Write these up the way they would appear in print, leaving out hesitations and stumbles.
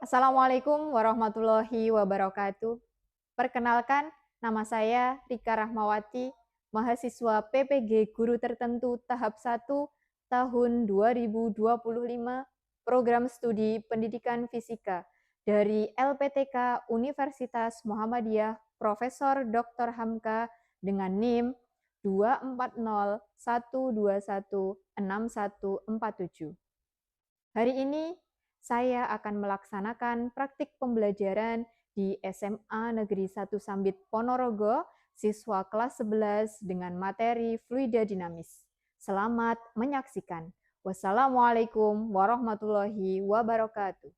Assalamualaikum warahmatullahi wabarakatuh. Perkenalkan, nama saya Rika Rahmawati, mahasiswa PPG Guru Tertentu tahap 1 tahun 2025, Program Studi Pendidikan Fisika dari LPTK Universitas Muhammadiyah Profesor Dr. Hamka dengan NIM 240121647. Hari ini saya akan melaksanakan praktik pembelajaran di SMA Negeri 1 Sambit Ponorogo, siswa kelas 11 dengan materi fluida dinamis. Selamat menyaksikan. Wassalamualaikum warahmatullahi wabarakatuh.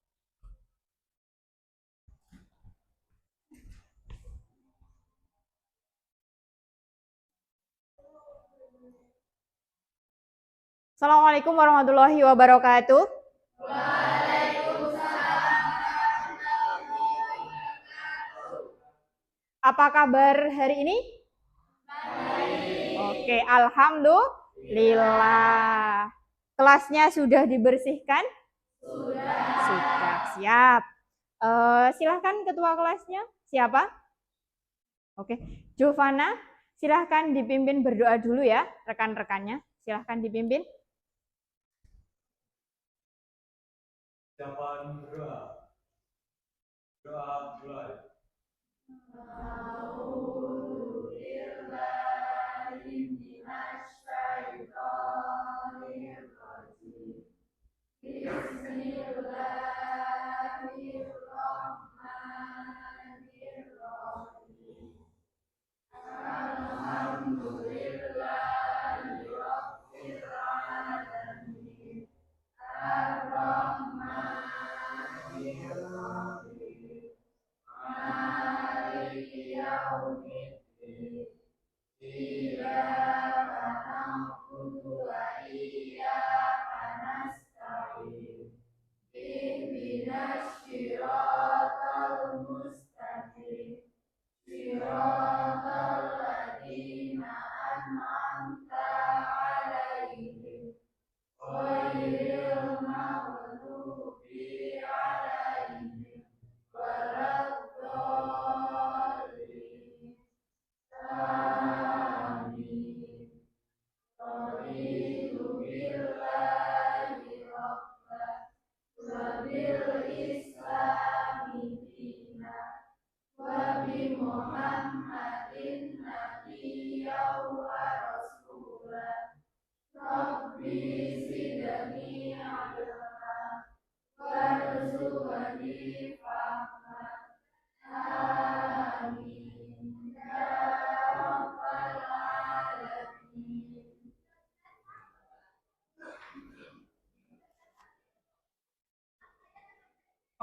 Assalamualaikum warahmatullahi wabarakatuh. Apa kabar hari ini? Oke, alhamdulillah. Kelasnya sudah dibersihkan? Sudah, siap. Silahkan ketua kelasnya. Siapa? Oke, Jovana, silahkan dipimpin berdoa dulu ya, rekan-rekannya. Silahkan dipimpin. Siapa berdoa? Doa mulai.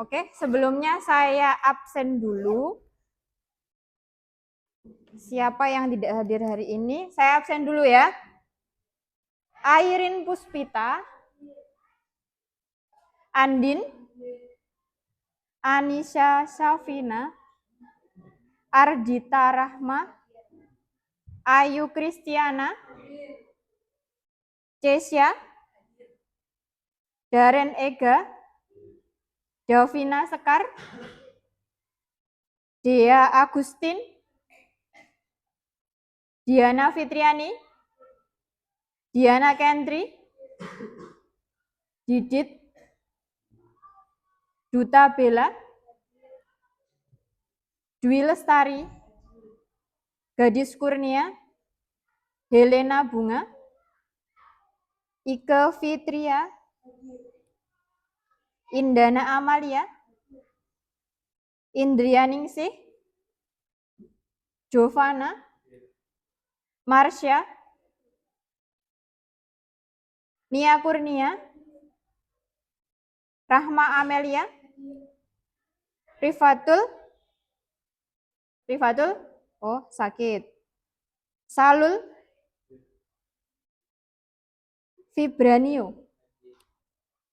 Oke, sebelumnya saya absen dulu. Siapa yang tidak hadir hari ini? Saya absen dulu ya. Airin Puspita, Andin, Anisha Syafina, Ardita Rahma, Ayu Kristiana, Cesia, Daren Ega, Davina Sekar, Dea Agustin, Diana Fitriani, Diana Kendri, Didit, Duta Bella, Dwi Lestari, Gadis Kurnia, Helena Bunga, Ike Fitria, Indana Amalia, Indrianingsih, Jovana, Marsha, Nia Kurnia, Rahma Amelia, Rifatul, oh sakit. Salul, Vibranio.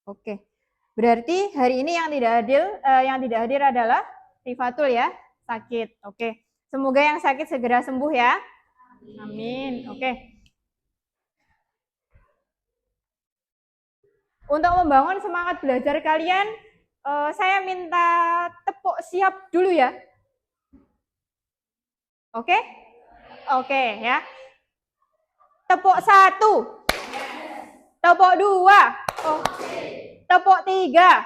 Oke. Berarti hari ini yang tidak hadir adalah Rifatul ya, sakit. Oke. Semoga yang sakit segera sembuh ya. Amin. Oke. Untuk membangun semangat belajar kalian, Saya minta tepuk siap dulu ya. Oke? Oke ya. Tepuk 1. Tepuk 2. Tepuk 3.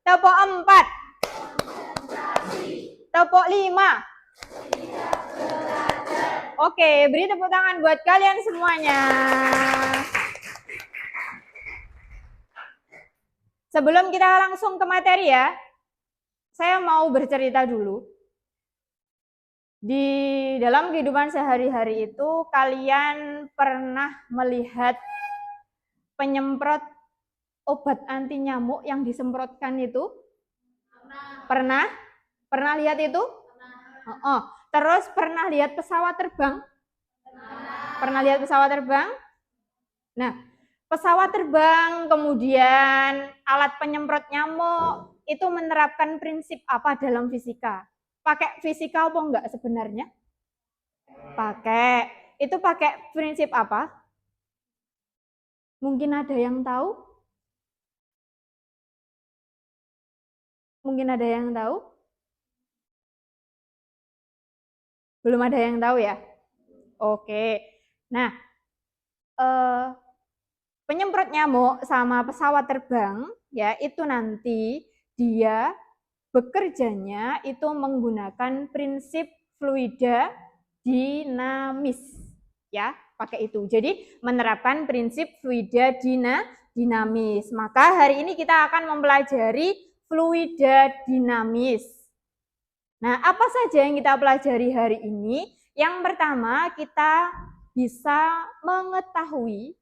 Tepuk 4. Tepuk 5. Oke, beri tepuk tangan buat kalian semuanya. Sebelum kita langsung ke materi ya, saya mau bercerita dulu. Di dalam kehidupan sehari-hari itu, kalian pernah melihat penyemprot obat anti nyamuk yang disemprotkan itu? Pernah? Pernah lihat itu? Terus pernah lihat pesawat terbang? Pernah lihat pesawat terbang? Nah, pesawat terbang, kemudian alat penyemprot nyamuk, itu menerapkan prinsip apa dalam fisika? Pakai fisika apa enggak sebenarnya? Pakai. Itu pakai prinsip apa? Mungkin ada yang tahu? Mungkin ada yang tahu? Belum ada yang tahu ya? Oke. Nah, penyemprot nyamuk sama pesawat terbang ya itu nanti dia bekerjanya itu menggunakan prinsip fluida dinamis ya, pakai itu. Jadi menerapkan prinsip fluida dinamis. Maka hari ini kita akan mempelajari fluida dinamis. Nah, apa saja yang kita pelajari hari ini? Yang pertama, kita bisa mengetahui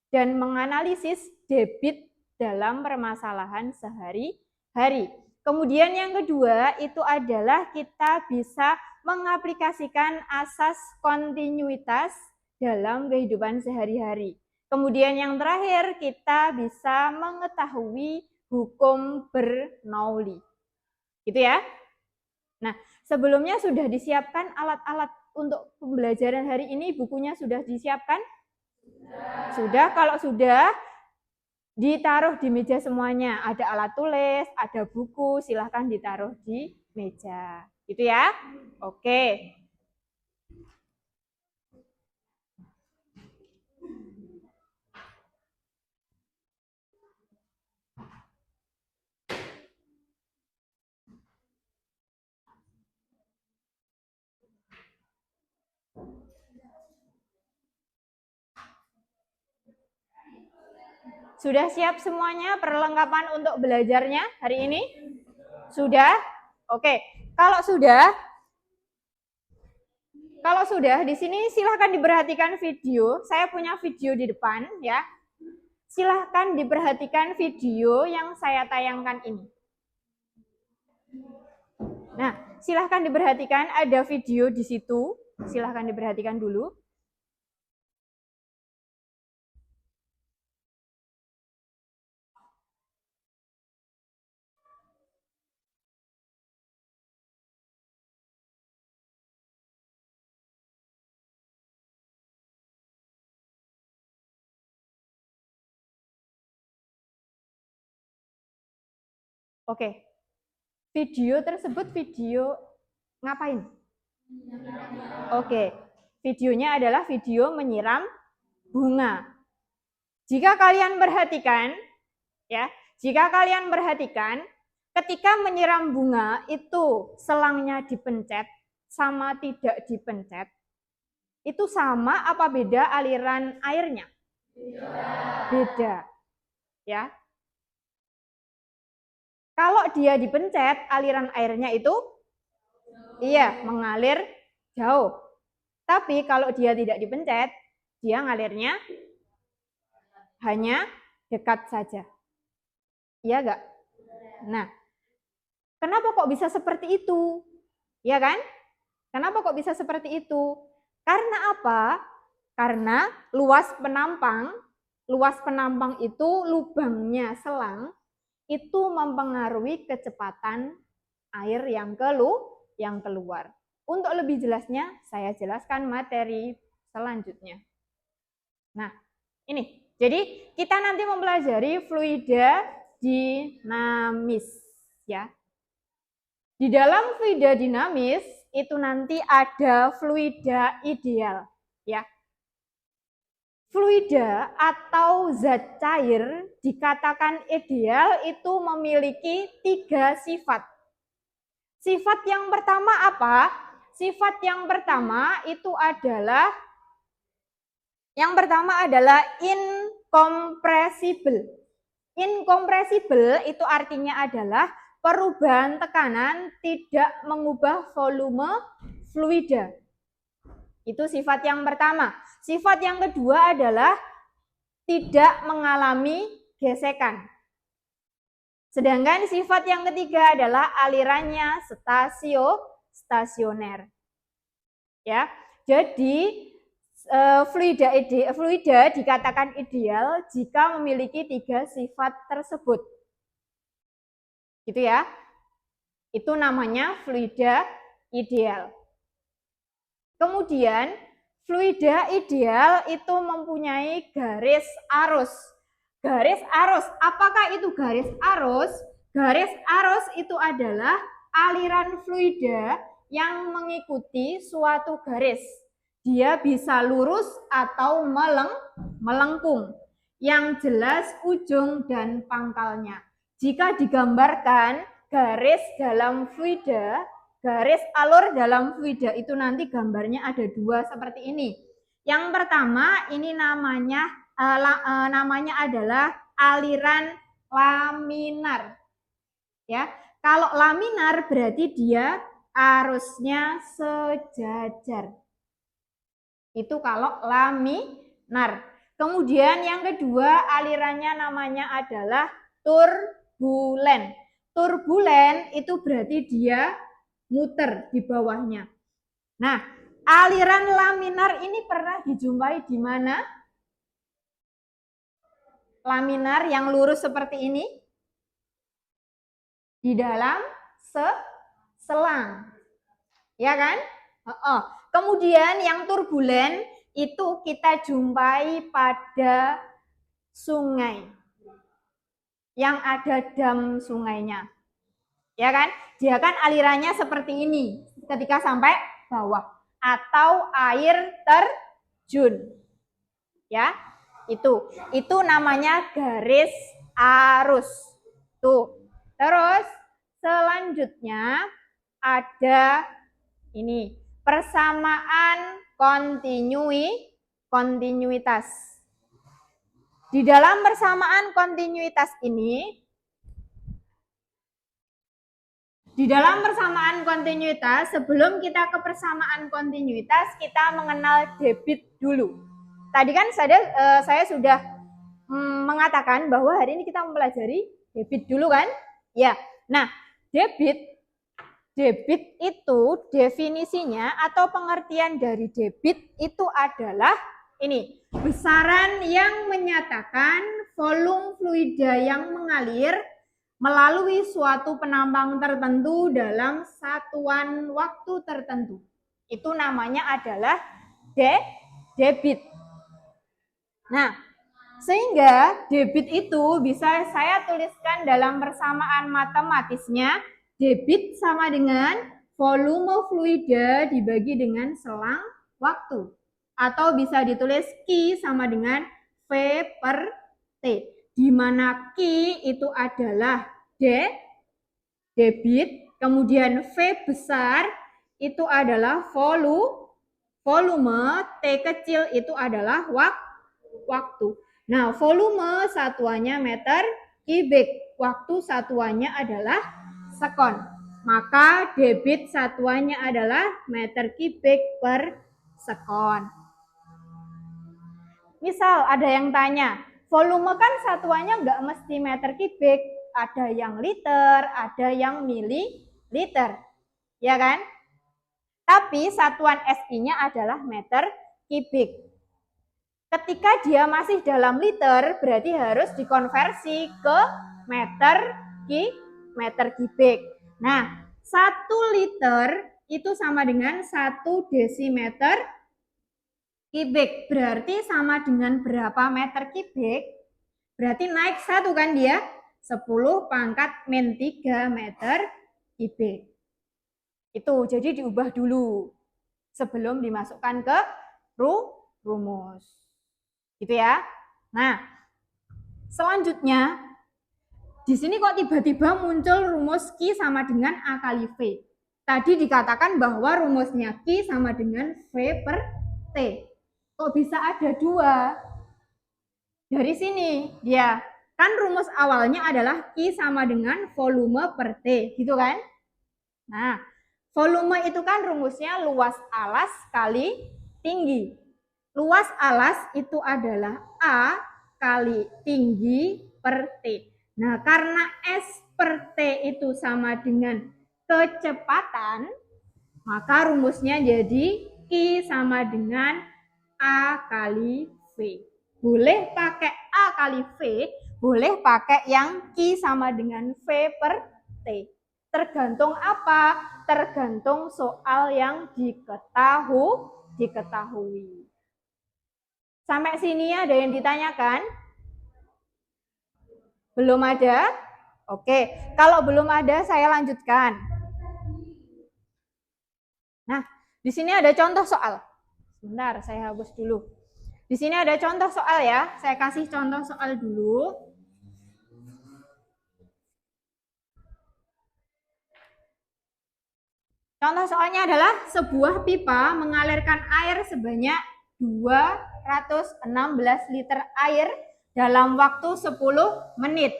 dan menganalisis debit dalam permasalahan sehari-hari. Kemudian yang kedua itu adalah kita bisa mengaplikasikan asas kontinuitas dalam kehidupan sehari-hari. Kemudian yang terakhir kita bisa mengetahui hukum Bernoulli. Gitu ya. Nah, sebelumnya sudah disiapkan alat-alat untuk pembelajaran hari ini, bukunya sudah disiapkan? Sudah, kalau sudah, ditaruh di meja semuanya. Ada alat tulis, ada buku, silahkan ditaruh di meja. Gitu ya? Oke. Sudah siap semuanya perlengkapan untuk belajarnya hari ini? Sudah? Oke. Kalau sudah, di sini silahkan diperhatikan video. Saya punya video di depan ya. Silahkan diperhatikan video yang saya tayangkan ini. Nah, silahkan diperhatikan, ada video di situ. Silahkan diperhatikan dulu. Oke, video tersebut video ngapain? Oke, videonya adalah video menyiram bunga. Jika kalian perhatikan, ya, ketika menyiram bunga itu selangnya dipencet sama tidak dipencet, itu sama apa beda aliran airnya? Beda. Ya. Kalau dia dipencet, aliran airnya itu mengalir jauh. Tapi kalau dia tidak dipencet, dia ngalirnya hanya dekat saja. Iya enggak? Nah, kenapa kok bisa seperti itu? Ya kan? Kenapa kok bisa seperti itu? Karena apa? Karena luas penampang itu lubangnya selang itu mempengaruhi kecepatan air yang keluar. Untuk lebih jelasnya, saya jelaskan materi selanjutnya. Nah, ini. Jadi, kita nanti mempelajari fluida dinamis ya. Di dalam fluida dinamis itu nanti ada fluida ideal ya. Fluida atau zat cair dikatakan ideal itu memiliki 3 sifat. Sifat yang pertama apa? Sifat yang pertama adalah incompressible. Incompressible itu artinya adalah perubahan tekanan tidak mengubah volume fluida. Itu sifat yang pertama. Sifat yang kedua adalah tidak mengalami gesekan. Sedangkan sifat yang ketiga adalah alirannya stasioner. Ya. Jadi fluida dikatakan ideal jika memiliki 3 sifat tersebut. Gitu ya. Itu namanya fluida ideal. Kemudian, fluida ideal itu mempunyai garis arus. Garis arus, apakah itu garis arus? Garis arus itu adalah aliran fluida yang mengikuti suatu garis. Dia bisa lurus atau melengkung. Yang jelas ujung dan pangkalnya. Jika digambarkan garis dalam fluida, garis alur dalam fluida itu nanti gambarnya ada 2 seperti ini. Yang pertama ini namanya adalah aliran laminar. Ya, kalau laminar berarti dia arusnya sejajar. Itu kalau laminar. Kemudian yang kedua alirannya namanya adalah turbulen. Turbulen itu berarti dia muter di bawahnya. Nah, aliran laminar ini pernah dijumpai di mana? Laminar yang lurus seperti ini? Di dalam selang. Ya kan? Kemudian yang turbulen itu kita jumpai pada sungai. Yang ada dam sungainya. Ya kan? Dia kan alirannya seperti ini ketika sampai bawah atau air terjun. Ya, itu namanya garis arus. Tuh. Terus selanjutnya ada ini persamaan kontinuitas. Di dalam persamaan kontinuitas ini sebelum kita ke persamaan kontinuitas, kita mengenal debit dulu. Tadi kan saya sudah mengatakan bahwa hari ini kita mempelajari debit dulu kan? Ya. Nah, debit itu definisinya atau pengertian dari debit itu adalah ini, besaran yang menyatakan volume fluida yang mengalir melalui suatu penampang tertentu dalam satuan waktu tertentu. Itu namanya adalah debit. Nah, sehingga debit itu bisa saya tuliskan dalam persamaan matematisnya, debit sama dengan volume fluida dibagi dengan selang waktu. Atau bisa ditulis Q sama dengan V per T. Di mana Q itu adalah debit, kemudian V besar itu adalah volume, T kecil itu adalah waktu. Nah, volume satuannya meter kubik, waktu satuannya adalah sekon. Maka debit satuannya adalah meter kubik per sekon. Misal ada yang tanya, volume kan satuannya nggak mesti meter kubik, ada yang liter, ada yang mililiter, ya kan? Tapi satuan SI-nya adalah meter kubik. Ketika dia masih dalam liter, berarti harus dikonversi ke meter kubik. Nah, 1 liter itu sama dengan 1 desimeter kubik. Berarti sama dengan berapa meter kubik? Berarti naik 1 kan dia? 10 pangkat min 3 meter kubik. Itu, jadi diubah dulu sebelum dimasukkan ke rumus. Gitu ya. Nah, selanjutnya di sini kok tiba-tiba muncul rumus Q sama dengan A kali V. Tadi dikatakan bahwa rumusnya Q sama dengan V per T. Kok bisa ada dua? Dari sini, dia kan rumus awalnya adalah Q sama dengan volume per T, gitu kan? Nah, volume itu kan rumusnya luas alas kali tinggi. Luas alas itu adalah A kali tinggi per T. Nah, karena S per T itu sama dengan kecepatan, maka rumusnya jadi I sama dengan A kali V. Boleh pakai A kali V, boleh pakai yang Q sama dengan V per T. Tergantung apa? Tergantung soal yang diketahui. Sampai sini ada yang ditanyakan? Belum ada? Oke, kalau belum ada saya lanjutkan. Nah, di sini ada contoh soal. Sebentar, saya hapus dulu. Di sini ada contoh soal ya. Saya kasih contoh soal dulu. Contoh soalnya adalah sebuah pipa mengalirkan air sebanyak 216 liter air dalam waktu 10 menit.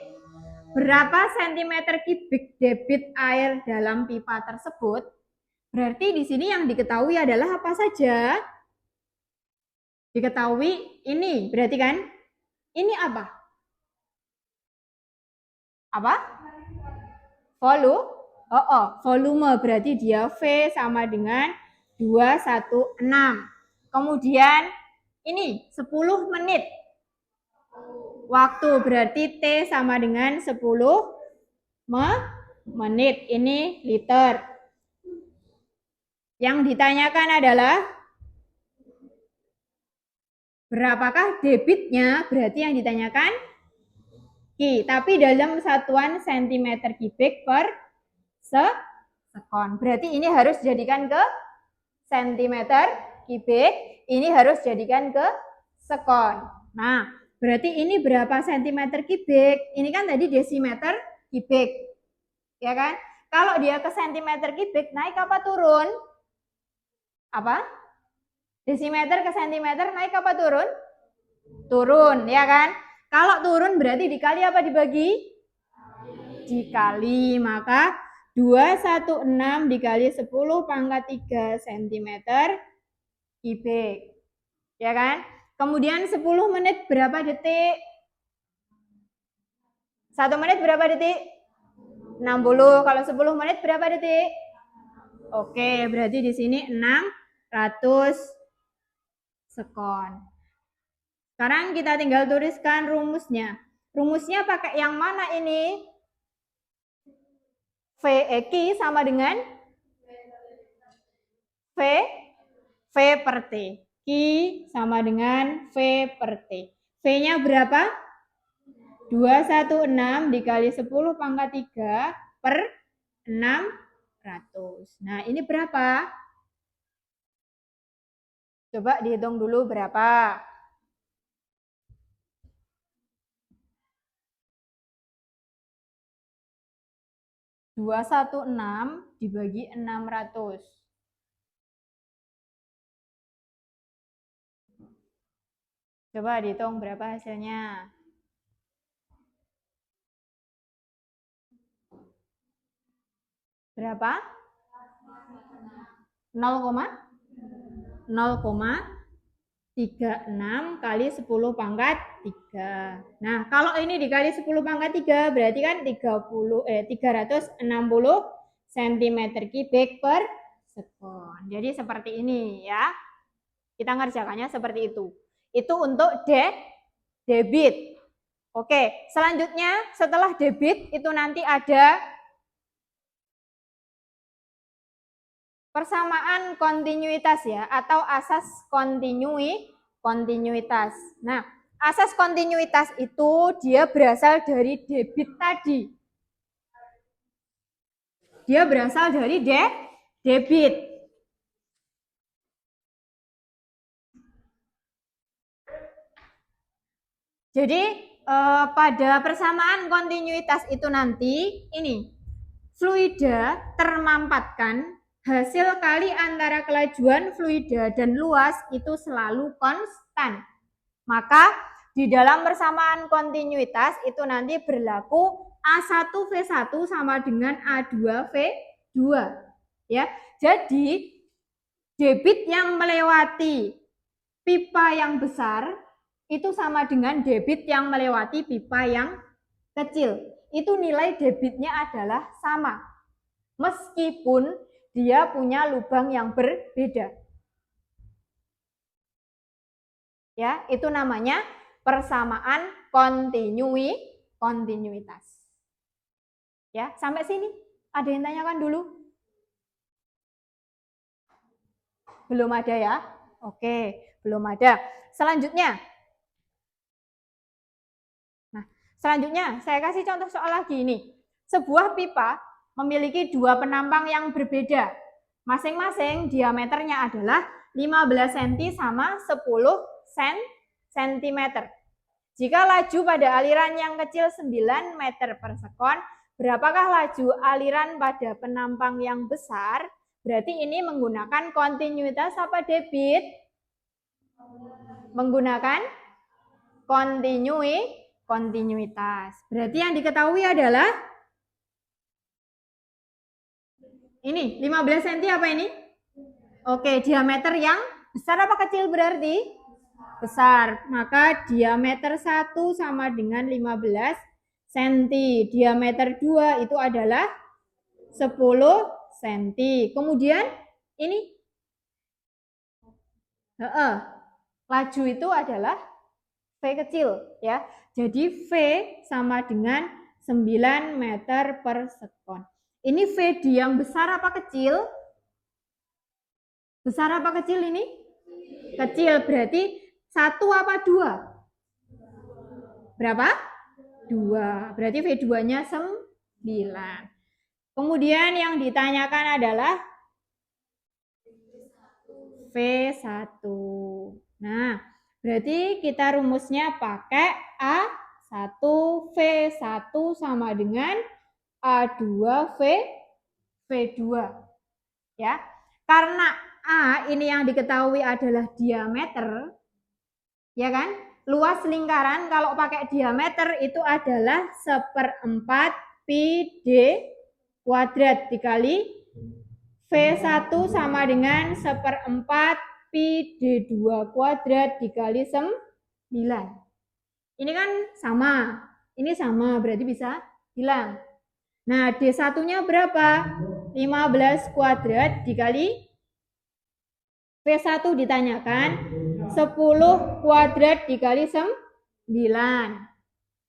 Berapa sentimeter kubik debit air dalam pipa tersebut? Berarti di sini yang diketahui adalah apa saja? Diketahui ini, berarti kan? Ini apa? Apa? Volume berarti dia V sama dengan 216. Kemudian ini 10 menit. Waktu berarti T sama dengan 10 menit. Ini liter. Yang ditanyakan adalah berapakah debitnya? Berarti yang ditanyakan Q. Tapi dalam satuan sentimeter kubik per sekon. Berarti ini harus jadikan ke sentimeter kubik. Ini harus jadikan ke sekon. Nah, berarti ini berapa sentimeter kubik? Ini kan tadi desimeter kubik. Ya kan? Kalau dia ke sentimeter kubik, naik apa turun? Apa? Desimeter ke sentimeter naik apa turun? Turun, ya kan? Kalau turun berarti dikali apa dibagi? Dikali, maka 216 dikali 10 pangkat 3 cm kubik. Ya kan? Kemudian 10 menit berapa detik? 1 menit berapa detik? 60. Kalau 10 menit berapa detik? Oke, berarti di sini 600 sekon. Sekarang kita tinggal tuliskan rumusnya. Rumusnya pakai yang mana ini? Q sama dengan V per T. Q sama dengan V per T. V-nya berapa? 216 dikali 10 pangkat 3 per 600. Nah, ini berapa? Coba dihitung dulu berapa. Dua satu enam dibagi 600. Coba dihitung berapa hasilnya. Berapa? 0,36 kali 10 pangkat 3. Nah, kalau ini dikali 10 pangkat 3 berarti kan 360 cm kubik per sekon. Jadi seperti ini ya. Kita ngerjakannya seperti itu. Itu untuk debit. Oke, selanjutnya setelah debit itu nanti ada persamaan kontinuitas ya, atau asas kontinuitas. Nah, Asas kontinuitas itu dia berasal dari debit tadi. Dia berasal dari debit. Jadi pada persamaan kontinuitas itu nanti ini fluida termampatkan hasil kali antara kelajuan fluida dan luas itu selalu konstan. Maka di dalam persamaan kontinuitas itu nanti berlaku A1V1 sama dengan A2V2. Ya. Jadi debit yang melewati pipa yang besar itu sama dengan debit yang melewati pipa yang kecil. Itu nilai debitnya adalah sama. Meskipun dia punya lubang yang berbeda. Ya, itu namanya persamaan kontinuitas. Ya, sampai sini ada yang tanyakan dulu? Belum ada ya? Oke, belum ada. Selanjutnya. Nah, selanjutnya saya kasih contoh soal lagi ini. Sebuah pipa memiliki dua penampang yang berbeda. Masing-masing diameternya adalah 15 cm sama 10 cm. Jika laju pada aliran yang kecil 9 meter per sekon, berapakah laju aliran pada penampang yang besar? Berarti ini menggunakan kontinuitas apa debit? Menggunakan kontinuitas. Berarti yang diketahui adalah ini 15 cm apa ini? Oke, diameter yang besar apa kecil berarti? Besar. Maka diameter 1 sama dengan 15 cm. Diameter 2 itu adalah 10 cm. Kemudian ini laju itu adalah V kecil ya. Jadi V sama dengan 9 meter per sekon. Ini V yang besar apa kecil? Besar apa kecil ini? Kecil, berarti 1 apa 2? Berapa? 2. Berarti V2-nya 9. Kemudian yang ditanyakan adalah V1. Nah, berarti kita rumusnya pakai A1V1 sama dengan A2V2. Ya. Karena A ini yang diketahui adalah diameter, ya kan? Luas lingkaran kalau pakai diameter itu adalah 1/4 pi d kuadrat dikali V1 sama dengan 1/4 pi d2 kuadrat dikali 9. Ini kan sama, ini sama, berarti bisa hilang. Nah, D1-nya berapa? 15 kuadrat dikali V1 ditanyakan 10 kuadrat dikali 9.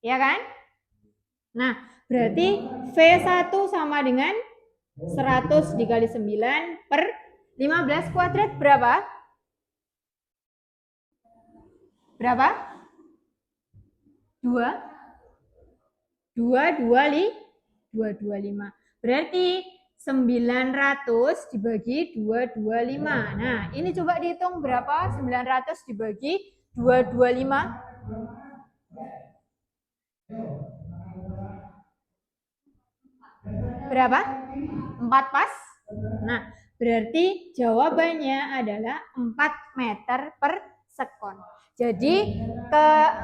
Ya kan? Nah, berarti V1 sama dengan 100 dikali 9 per 15 kuadrat berapa? Berapa? 225. Berarti 900 dibagi 225. Nah, ini coba dihitung berapa? 900 dibagi 225. Berapa? 4 pas. Nah, berarti jawabannya adalah 4 meter per sekon. Jadi,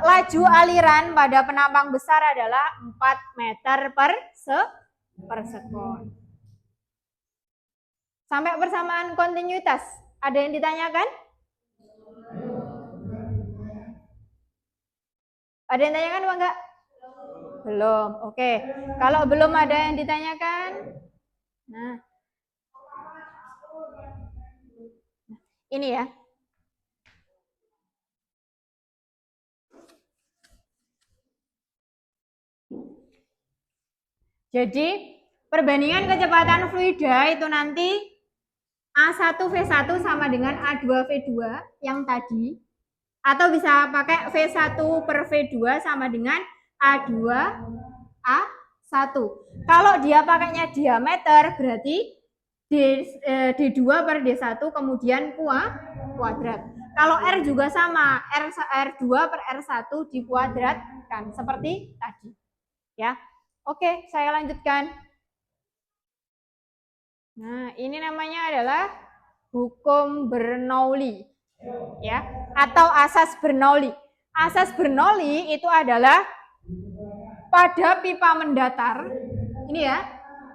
laju aliran pada penampang besar adalah 4 meter per sekon. Sampai persamaan kontinuitas, ada yang ditanyakan? Ada yang ditanyakan apa enggak? Belum. Oke. Kalau belum ada yang ditanyakan, nah, ini ya. Jadi, perbandingan kecepatan fluida itu nanti A1V1 sama dengan A2V2 yang tadi. Atau bisa pakai V1 per V2 sama dengan A2 A1. Kalau dia pakainya diameter berarti D2 per D1 kemudian kuadrat. Kalau R juga sama, R2 per R1 dikuadratkan seperti tadi. Ya. Oke, saya lanjutkan. Nah, ini namanya adalah hukum Bernoulli. Ya, atau asas Bernoulli. Asas Bernoulli itu adalah pada pipa mendatar. Ini ya,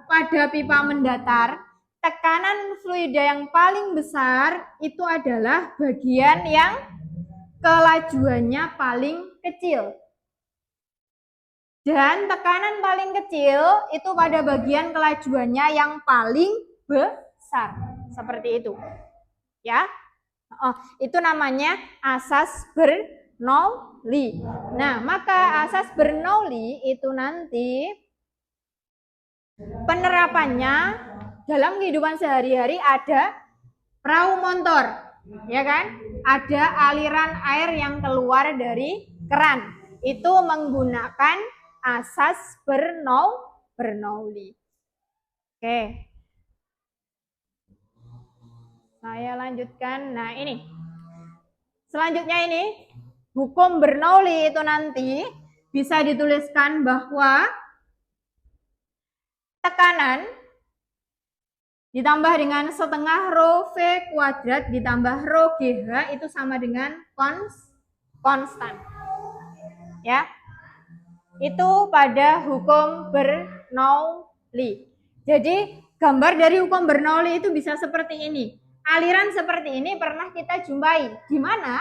pada pipa mendatar, tekanan fluida yang paling besar itu adalah bagian yang kelajuannya paling kecil. Dan tekanan paling kecil itu pada bagian kelajuannya yang paling besar. Seperti itu. Ya. Itu namanya asas Bernoulli. Nah, maka asas Bernoulli itu nanti penerapannya dalam kehidupan sehari-hari ada perahu motor, ya kan? Ada aliran air yang keluar dari keran. Itu menggunakan asas Bernoulli. Oke. Saya lanjutkan. Nah, ini. Selanjutnya ini, hukum Bernoulli itu nanti bisa dituliskan bahwa tekanan ditambah dengan setengah rho V kuadrat ditambah rho GH itu sama dengan konstan. Ya. Itu pada hukum Bernoulli. Jadi, gambar dari hukum Bernoulli itu bisa seperti ini. Aliran seperti ini pernah kita jumpai. Di mana?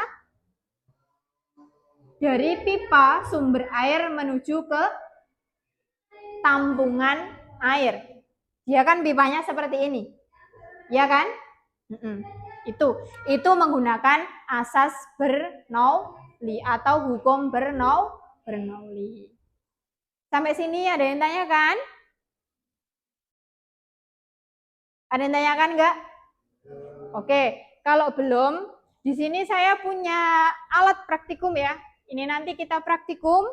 Dari pipa sumber air menuju ke tampungan air. Dia kan pipanya seperti ini. Ya kan? Itu menggunakan asas Bernoulli atau hukum Bernoulli. Sampai sini ada yang tanyakan? Ada yang tanyakan enggak? Oke, kalau belum, di sini saya punya alat praktikum ya. Ini nanti kita praktikum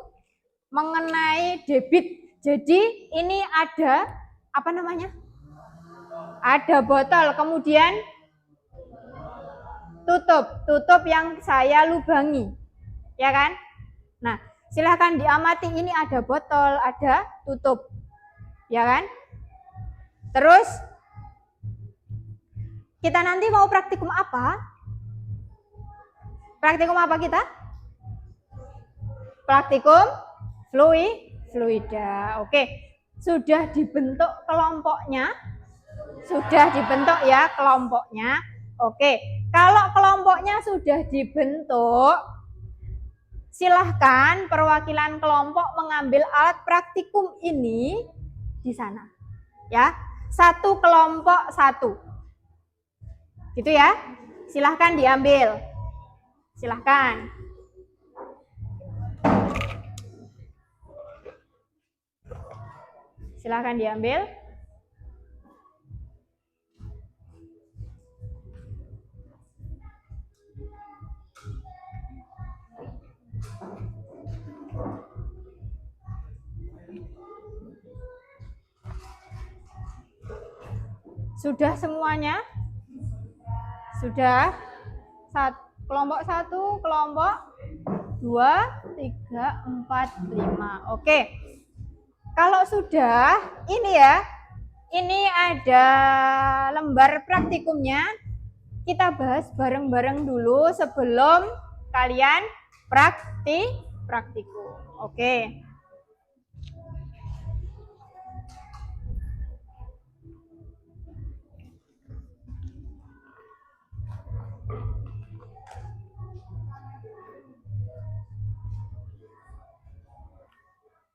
mengenai debit. Jadi ini ada apa namanya? Ada botol, kemudian tutup yang saya lubangi. Ya kan? Nah, silahkan diamati, ini ada botol, ada tutup. Ya kan? Terus kita nanti mau praktikum apa? Praktikum apa kita? Praktikum fluida. Oke. Sudah dibentuk kelompoknya? Sudah dibentuk ya kelompoknya. Oke. Kalau kelompoknya sudah dibentuk, silahkan perwakilan kelompok mengambil alat praktikum ini di sana. Ya. Satu kelompok satu. Gitu ya. Silahkan diambil. Silahkan. Silahkan diambil. Sudah semuanya? Sudah. Kelompok 1, kelompok 2, 3, 4, 5. Oke. Kalau sudah, ini ya. Ini ada lembar praktikumnya. Kita bahas bareng-bareng dulu sebelum kalian praktikum. Oke.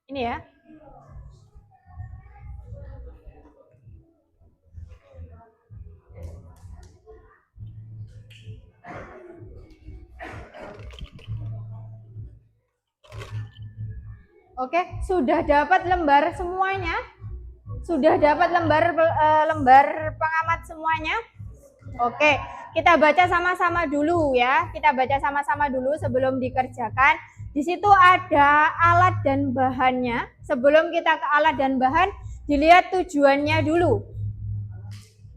Ini ya. Oke, sudah dapat lembar semuanya? Sudah dapat lembar pengamat semuanya? Oke, kita baca sama-sama dulu ya. Kita baca sama-sama dulu sebelum dikerjakan. Di situ ada alat dan bahannya. Sebelum kita ke alat dan bahan, dilihat tujuannya dulu.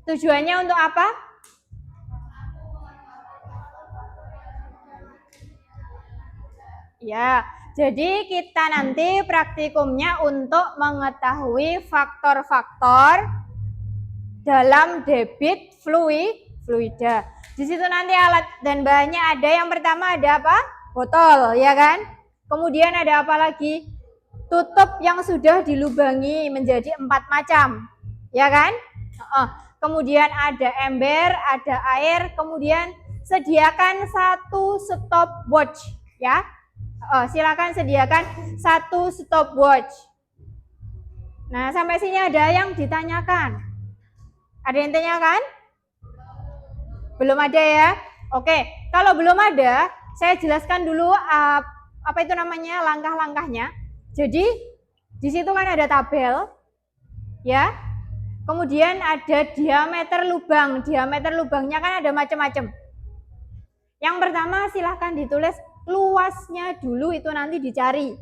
Tujuannya untuk apa? Ya, jadi kita nanti praktikumnya untuk mengetahui faktor-faktor dalam debit fluida. Di situ nanti alat dan bahannya ada. Yang pertama ada apa? Botol, ya kan? Kemudian ada apa lagi? Tutup yang sudah dilubangi menjadi 4 macam, ya kan? Kemudian ada ember, ada air, kemudian sediakan 1 stopwatch, ya. Silakan sediakan 1 stopwatch. Nah, sampai sini ada yang ditanyakan? Ada yang tanyakan? Belum ada ya? Oke, kalau belum ada, saya jelaskan dulu apa itu namanya langkah-langkahnya. Jadi di situ kan ada tabel, ya. Kemudian ada diameter lubang. Diameter lubangnya kan ada macam-macam. Yang pertama silahkan ditulis luasnya dulu, itu nanti dicari.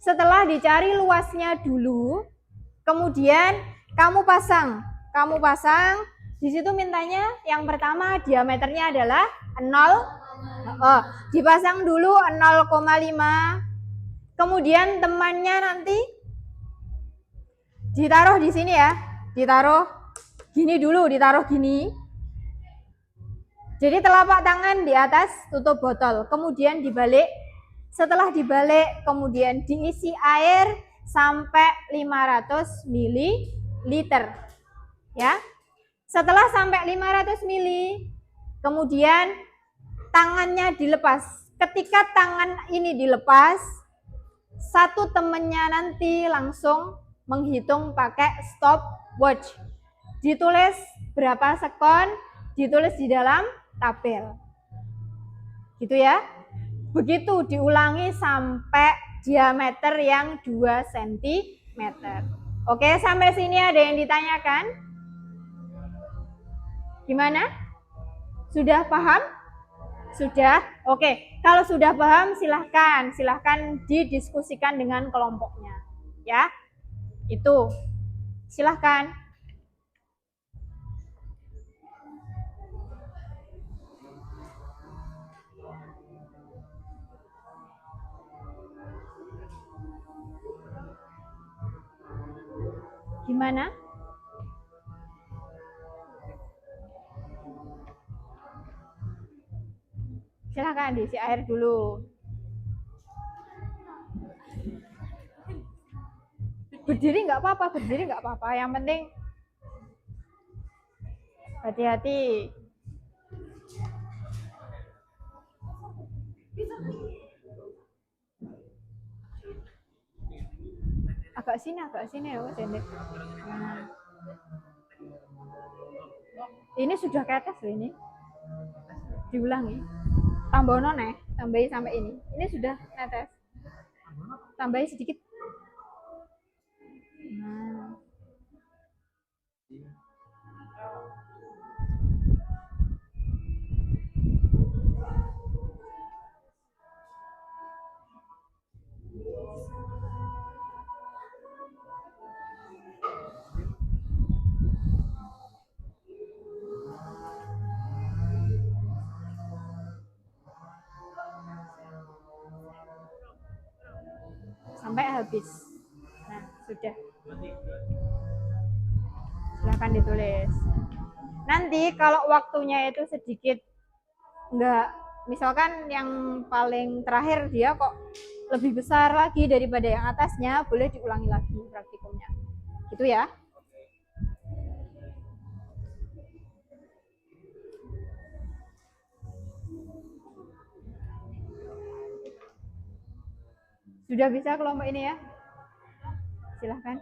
Setelah dicari luasnya dulu, kemudian kamu pasang. Di situ mintanya yang pertama diameternya adalah 0. Dipasang dulu 0,5. Kemudian temannya nanti ditaruh di sini ya. Ditaruh gini dulu, ditaruh gini. Jadi telapak tangan di atas tutup botol, kemudian dibalik. Setelah dibalik, kemudian diisi air sampai 500 ml. Ya. Setelah sampai 500 ml, kemudian tangannya dilepas. Ketika tangan ini dilepas, satu temennya nanti langsung menghitung pakai stopwatch. Ditulis berapa sekon, ditulis di dalam tabel. Gitu ya. Begitu diulangi sampai diameter yang 2 cm. Oke, sampai sini ada yang ditanyakan? Gimana? Sudah paham? Sudah? Oke, kalau sudah paham silahkan didiskusikan dengan kelompoknya. Ya, itu. Silahkan. Gimana? Silahkan diisi air dulu. Berdiri nggak apa-apa, yang penting hati-hati. Agak sini ya, Jendek. Nah. Ini sudah ketes loh ini. Diulangi. Tambah none, tambahi sampai ini. Ini sudah netes. Tambahi sedikit. Nah. Sampai habis. Nah, sudah. Silahkan ditulis. Nanti kalau waktunya itu sedikit enggak, misalkan yang paling terakhir dia kok lebih besar lagi daripada yang atasnya, boleh diulangi lagi praktikumnya. Gitu ya. Sudah bisa kelompok ini ya? Silahkan.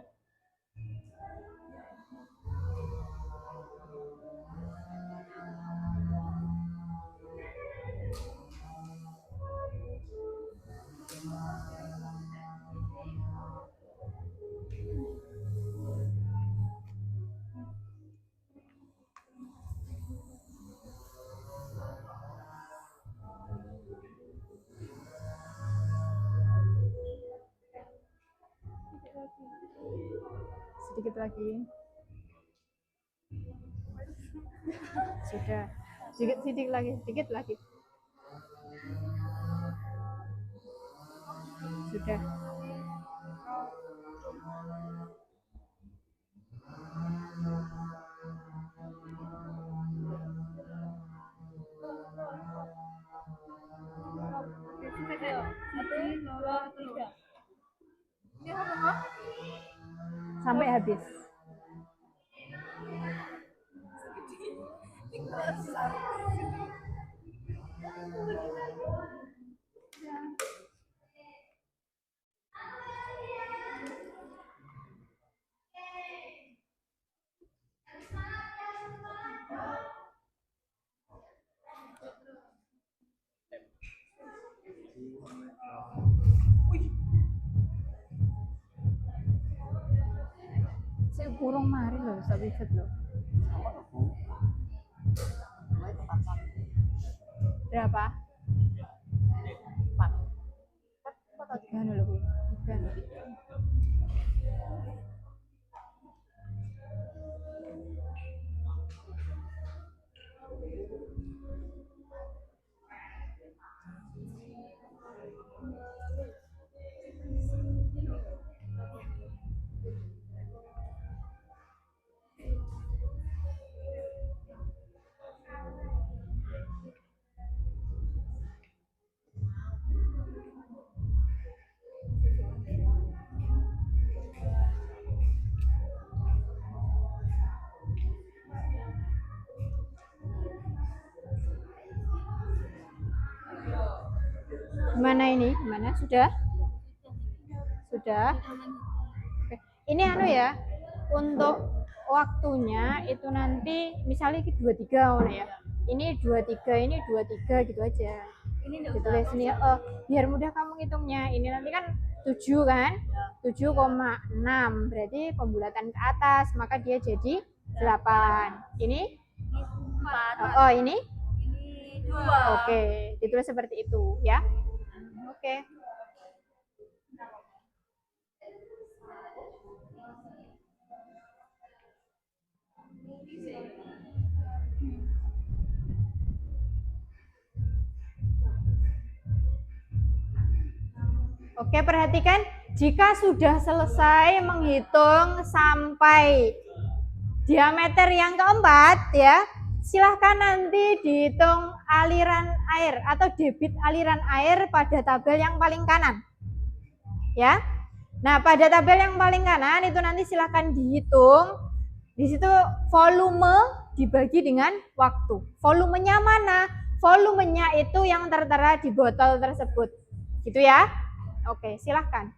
sedikit lagi. Sudah. Sedikit lagi, sedikit lagi. Sudah. Sampai habis. Saya kurang mari loh, bisa bisa loh. Berapa? 4. Tiga dulu, Bu. Tiga. Gimana ini? Gimana? Sudah? Sudah? Oke. Ini anu ya, untuk waktunya itu nanti misalnya 23 ya. Ini 23, ini 23 gitu aja. Ini ditulis ini biar mudah kamu ngitungnya. Ini nanti kan 7 kan? 7,6 berarti pembulatan ke atas, maka dia jadi 8. Ini 4. Oh, ini 2. Oke, ditulis seperti itu ya. Oke. Oke, perhatikan jika sudah selesai menghitung sampai diameter yang keempat ya, silahkan nanti dihitung aliran air atau debit aliran air pada tabel yang paling kanan. Ya. Nah, pada tabel yang paling kanan itu nanti silahkan dihitung. Di situ volume dibagi dengan waktu. Volumenya mana? Volumenya itu yang tertera di botol tersebut. Gitu ya. Oke, silahkan.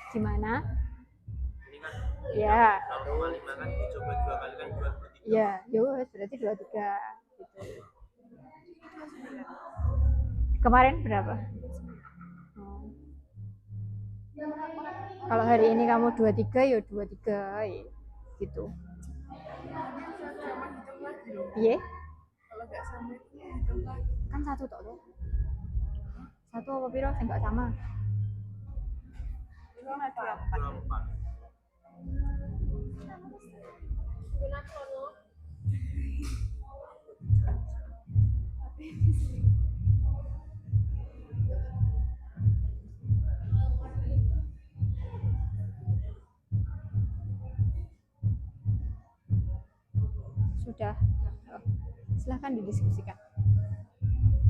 Gimana? Ini kan 1,5 kan dicoba 2 kali kan 23. Ya, yowes, berarti 23 gitu. Kemarin berapa? Kalau hari ini kamu 23 ya 23 ya, gitu. Iya? Kalau nggak sama itu hitung lagi. Kan satu tok tuh. Satu apa piro sing enggak sama? Itu ada 24. Sudah. Silahkan didiskusikan.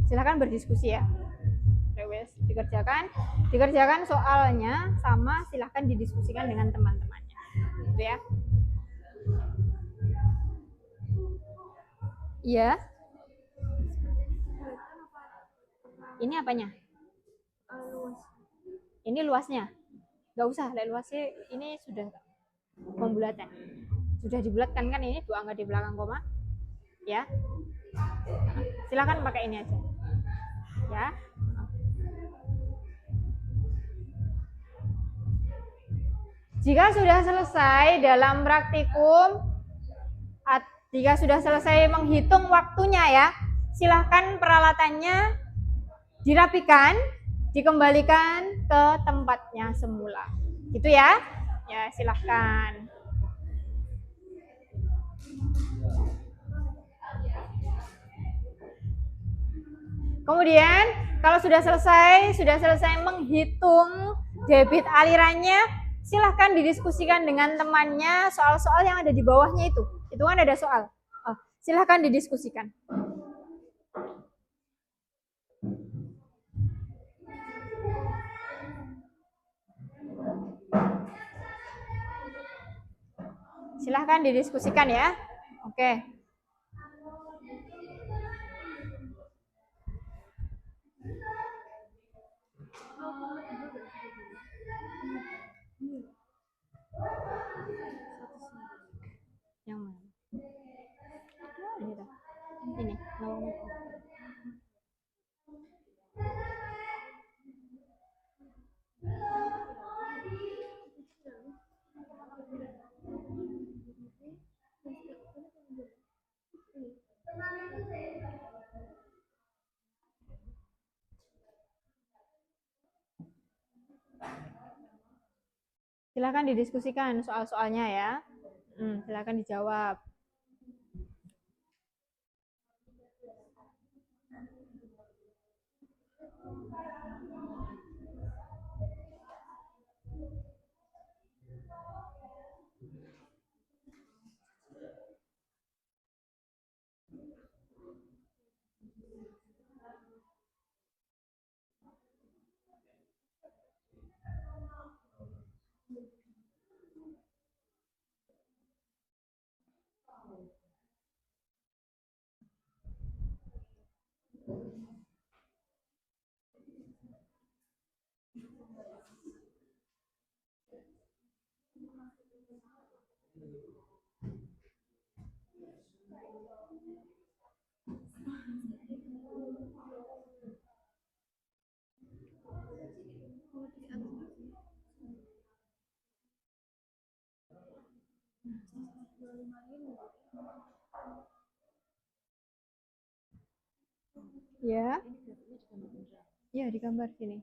Silahkan berdiskusi ya. Rewes dikerjakan soalnya sama, silahkan didiskusikan dengan teman-temannya. Gitu ya. Iya. Ini apanya? Ini luasnya. Nggak usah, luasnya ini sudah pembulatan. Sudah dibulatkan kan ini 2 angka di belakang koma. Ya. Silakan pakai ini aja. Ya. Jika sudah selesai dalam praktikum Jika sudah selesai menghitung waktunya ya, silahkan peralatannya dirapikan, dikembalikan ke tempatnya semula. Gitu ya. Ya, silahkan. Kemudian, kalau sudah selesai menghitung debit alirannya, silahkan didiskusikan dengan temannya soal-soal yang ada di bawahnya itu. Itu kan ada soal. Silahkan didiskusikan. Silahkan didiskusikan ya. Oke. Yang mana? Ini dah. Ini. Silahkan didiskusikan soal-soalnya ya. Silahkan dijawab. Ya. Ya, di gambar sini.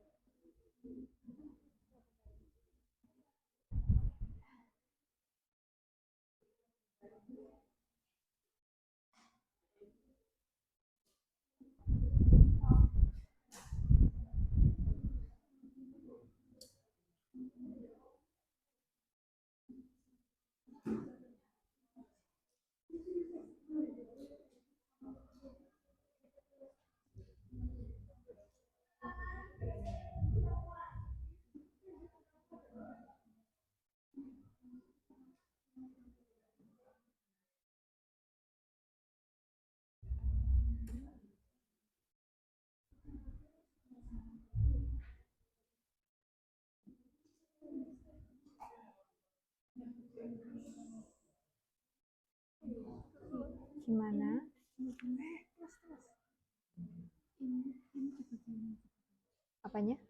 Gimana? Apanya?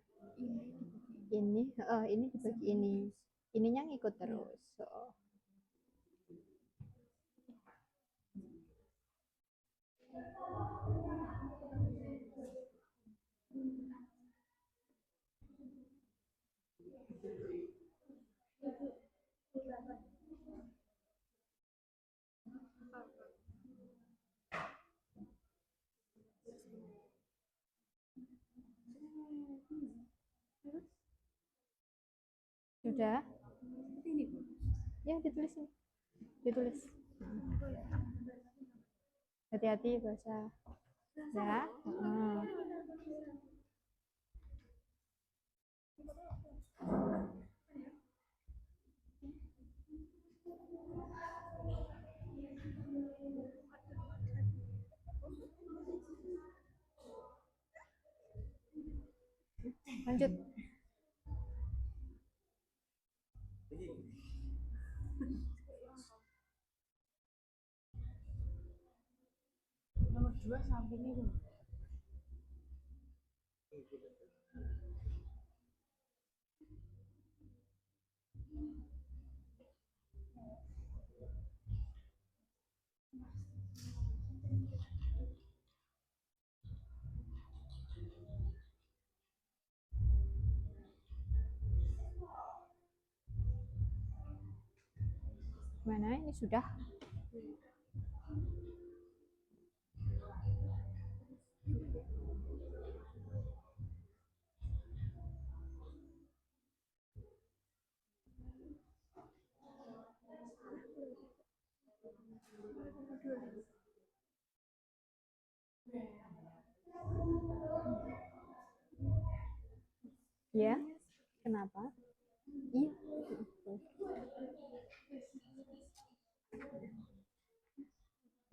Ini dibagi ini. Ininya ngikut terus. Sudah? Ya, ditulis ini. Ditulis. Hati-hati bahasa. Ya. Lanjut. Nomor 2 sampingnya dulu. Gimana? Ini sudah? Ya, kenapa? Iya.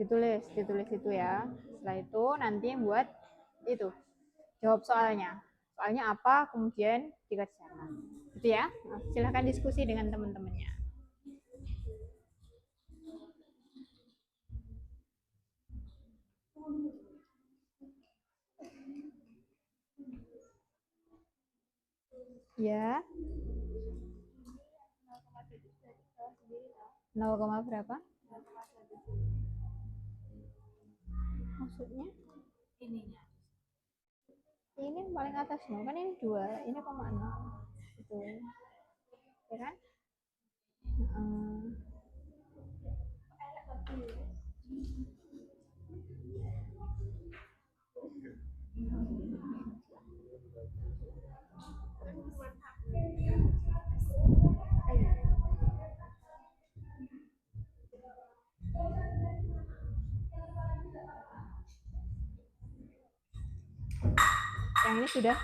Ditulis itu ya. Setelah itu nanti buat itu, jawab soalnya. Soalnya apa, kemudian dikerjakan. Gitu ya. Nah, silahkan diskusi dengan teman-temannya. Ya. 0, berapa? Maksudnya? Ininya. Ini yang paling atas no, kan ini 2, ini 0. Gitu. Ya kan? Yang ini sudah?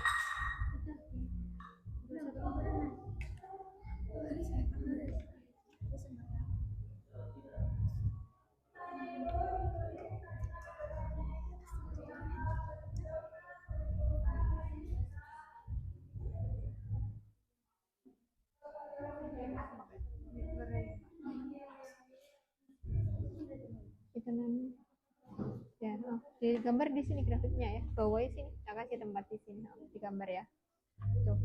Itu namanya. Ya, digambar di sini grafiknya ya. Bawahnya sini. Saya kasih tempat di sini. Digambar ya. Tuh.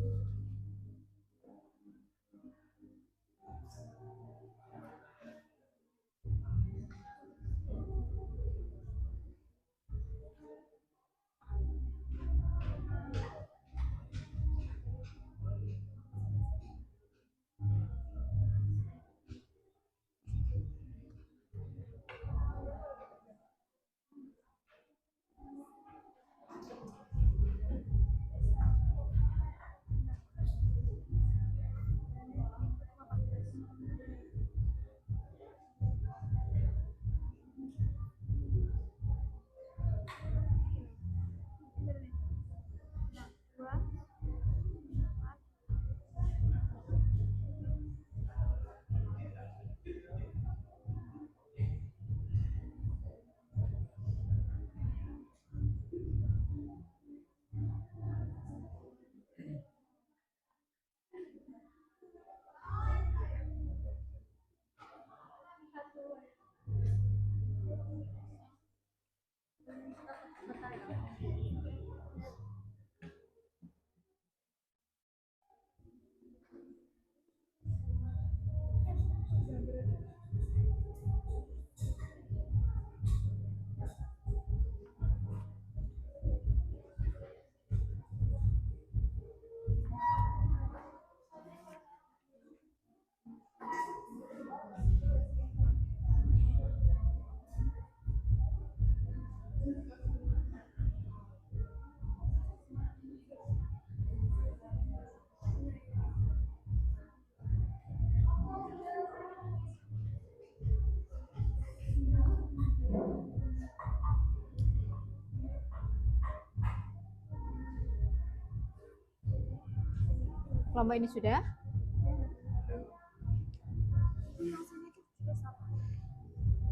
Kelompok ini sudah?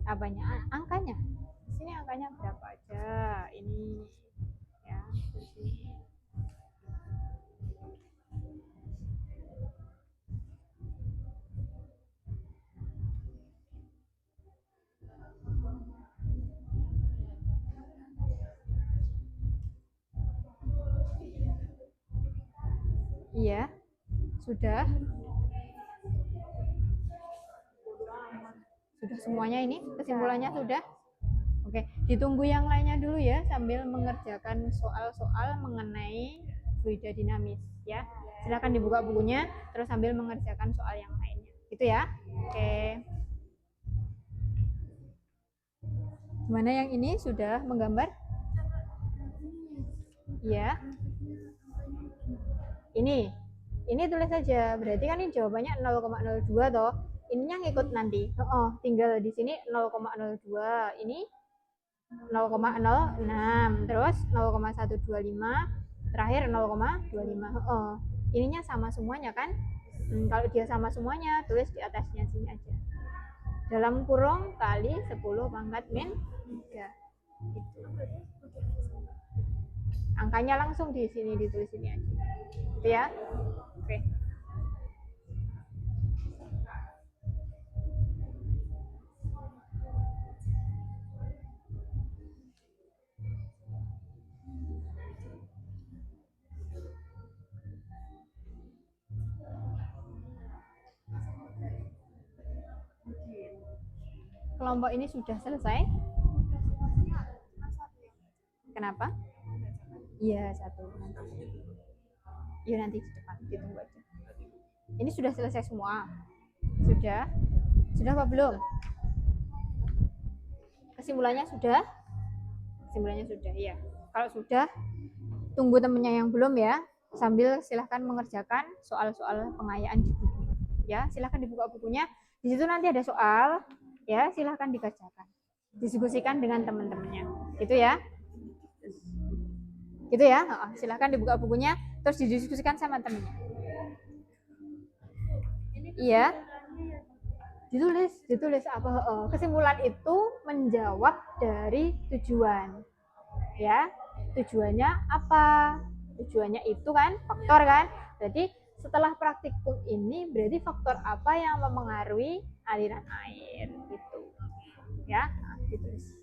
Apanya? Angkanya. Di sini angkanya berapa aja? Ini ya, di sini. Iya. Sudah. Sudah semuanya ini? Kesimpulannya sudah? Oke, ditunggu yang lainnya dulu ya sambil mengerjakan soal-soal mengenai fluida dinamis ya. Silakan dibuka bukunya terus sambil mengerjakan soal yang lainnya. Gitu ya. Oke. Mana yang ini sudah menggambar? Ya. Ini tulis saja. Berarti kan ini jawabannya 0,02 toh. Ininya ngikut nanti. Tinggal di sini 0,02. Ini 0,06. Terus 0,125. Terakhir 0,25. Ininya sama semuanya kan? Kalau dia sama semuanya, tulis di atasnya sini aja. Dalam kurung kali 10 pangkat min 3. Gitu. Angkanya langsung di sini ditulis ini aja. Gitu ya. Oke. Kelompok ini sudah selesai. Kenapa? Iya, satu. Iya, nanti di depan ditunggu aja. Ini sudah selesai semua. Sudah? Sudah apa belum? Kesimpulannya sudah? Kesimpulannya sudah, iya. Kalau sudah, tunggu temennya yang belum ya. Sambil silahkan mengerjakan soal-soal pengayaan di buku. Ya, silahkan dibuka bukunya. Di situ nanti ada soal, ya silahkan dikerjakan. Diskusikan dengan teman-temannya. Gitu ya. Gitu ya. Silahkan dibuka bukunya, terus didiskusikan sama temennya. Iya. Ditulis apa? Kesimpulan itu menjawab dari tujuan. Ya, tujuannya apa? Tujuannya itu kan faktor kan. Jadi setelah praktikum ini berarti faktor apa yang mempengaruhi aliran air gitu. Ya, ditulis.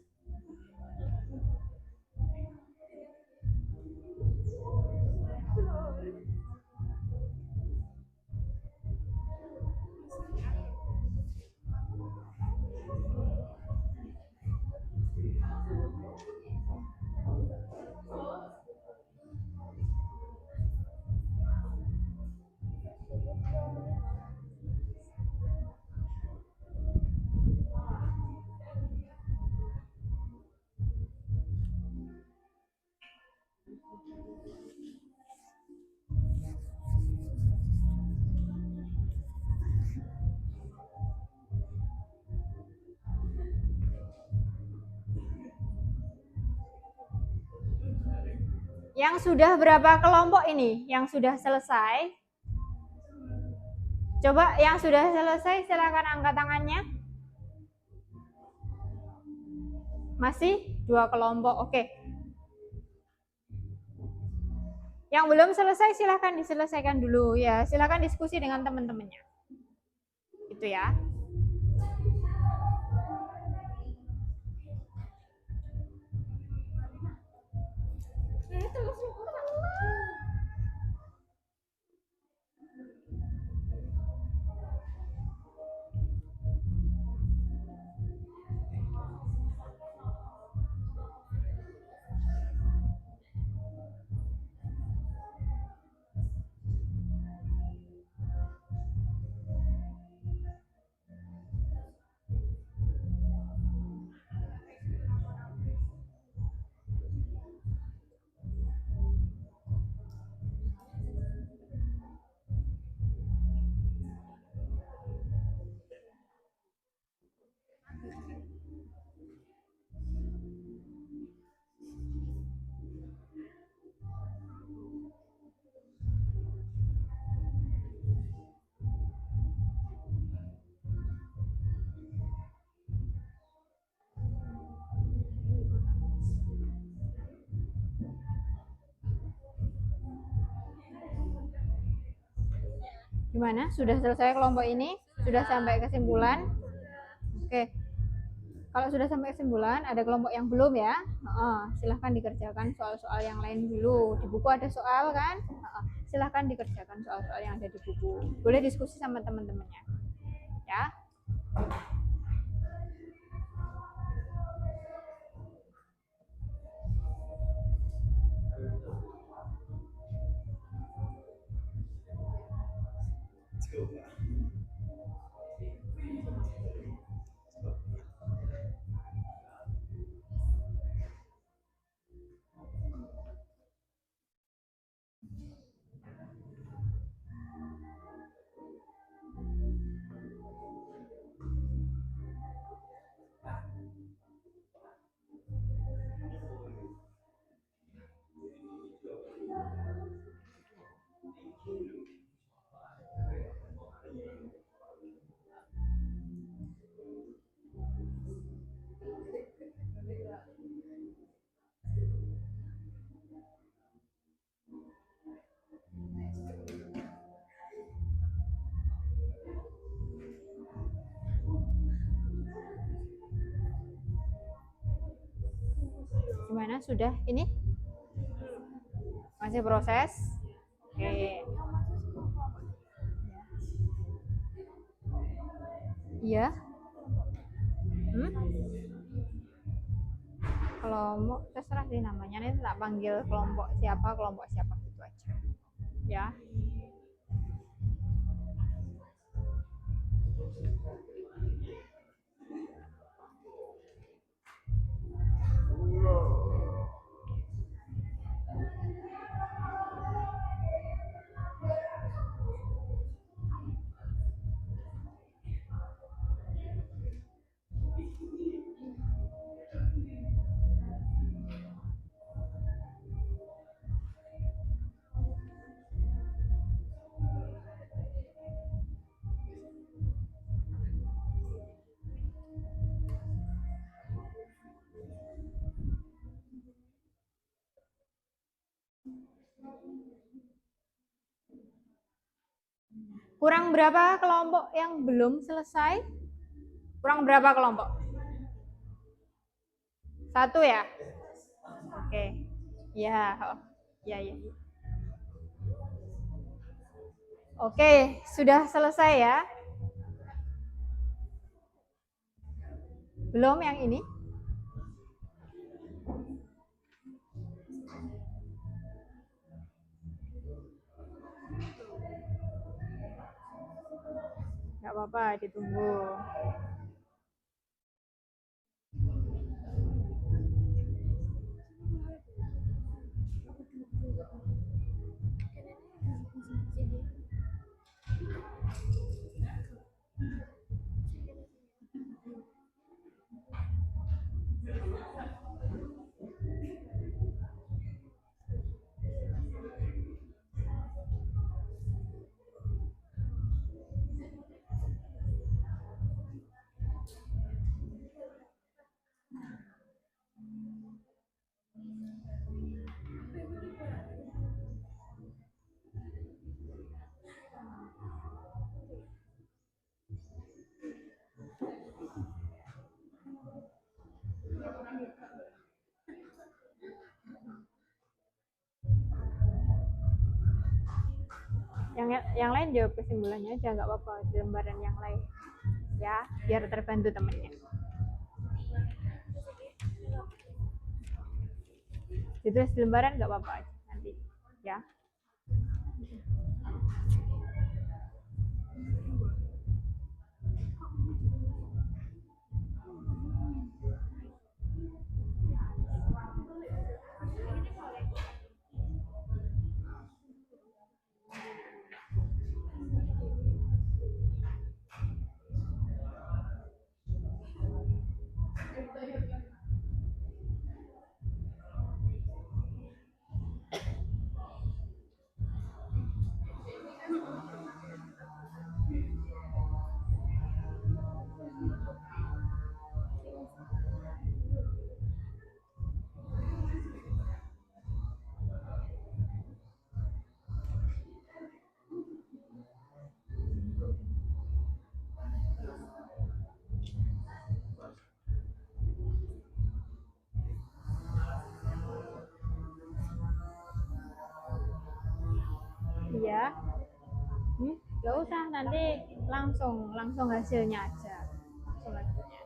Yang sudah berapa kelompok ini? Yang sudah selesai? Coba yang sudah selesai silakan angkat tangannya. Masih 2 kelompok. Oke. Yang belum selesai silakan diselesaikan dulu ya. Silakan diskusi dengan teman-temannya. Itu ya. Gimana? Sudah selesai kelompok ini? Sudah sampai kesimpulan? Oke. Kalau sudah sampai kesimpulan, ada kelompok yang belum ya? Silahkan dikerjakan soal-soal yang lain dulu. Di buku ada soal kan? Silahkan dikerjakan soal-soal yang ada di buku. Boleh diskusi sama teman-temannya. Ya. Gimana? Sudah ini? Masih proses? Oke. Iya. Kelompok terserah sih namanya, nanti tak panggil kelompok siapa gitu aja. Ya. Kurang berapa kelompok yang belum selesai? Kurang berapa kelompok? 1 ya? Oke. Ya, ya. Oke, sudah selesai ya? Belum yang ini? Nggak apa-apa, ditunggu. Yang lain jawab kesimpulannya aja, nggak apa-apa, di lembaran yang lain ya, biar terbantu temennya. Ditulis di lembaran nggak apa-apa aja nanti ya. Iya. Gak usah, nanti langsung hasilnya aja. Langsung hasilnya.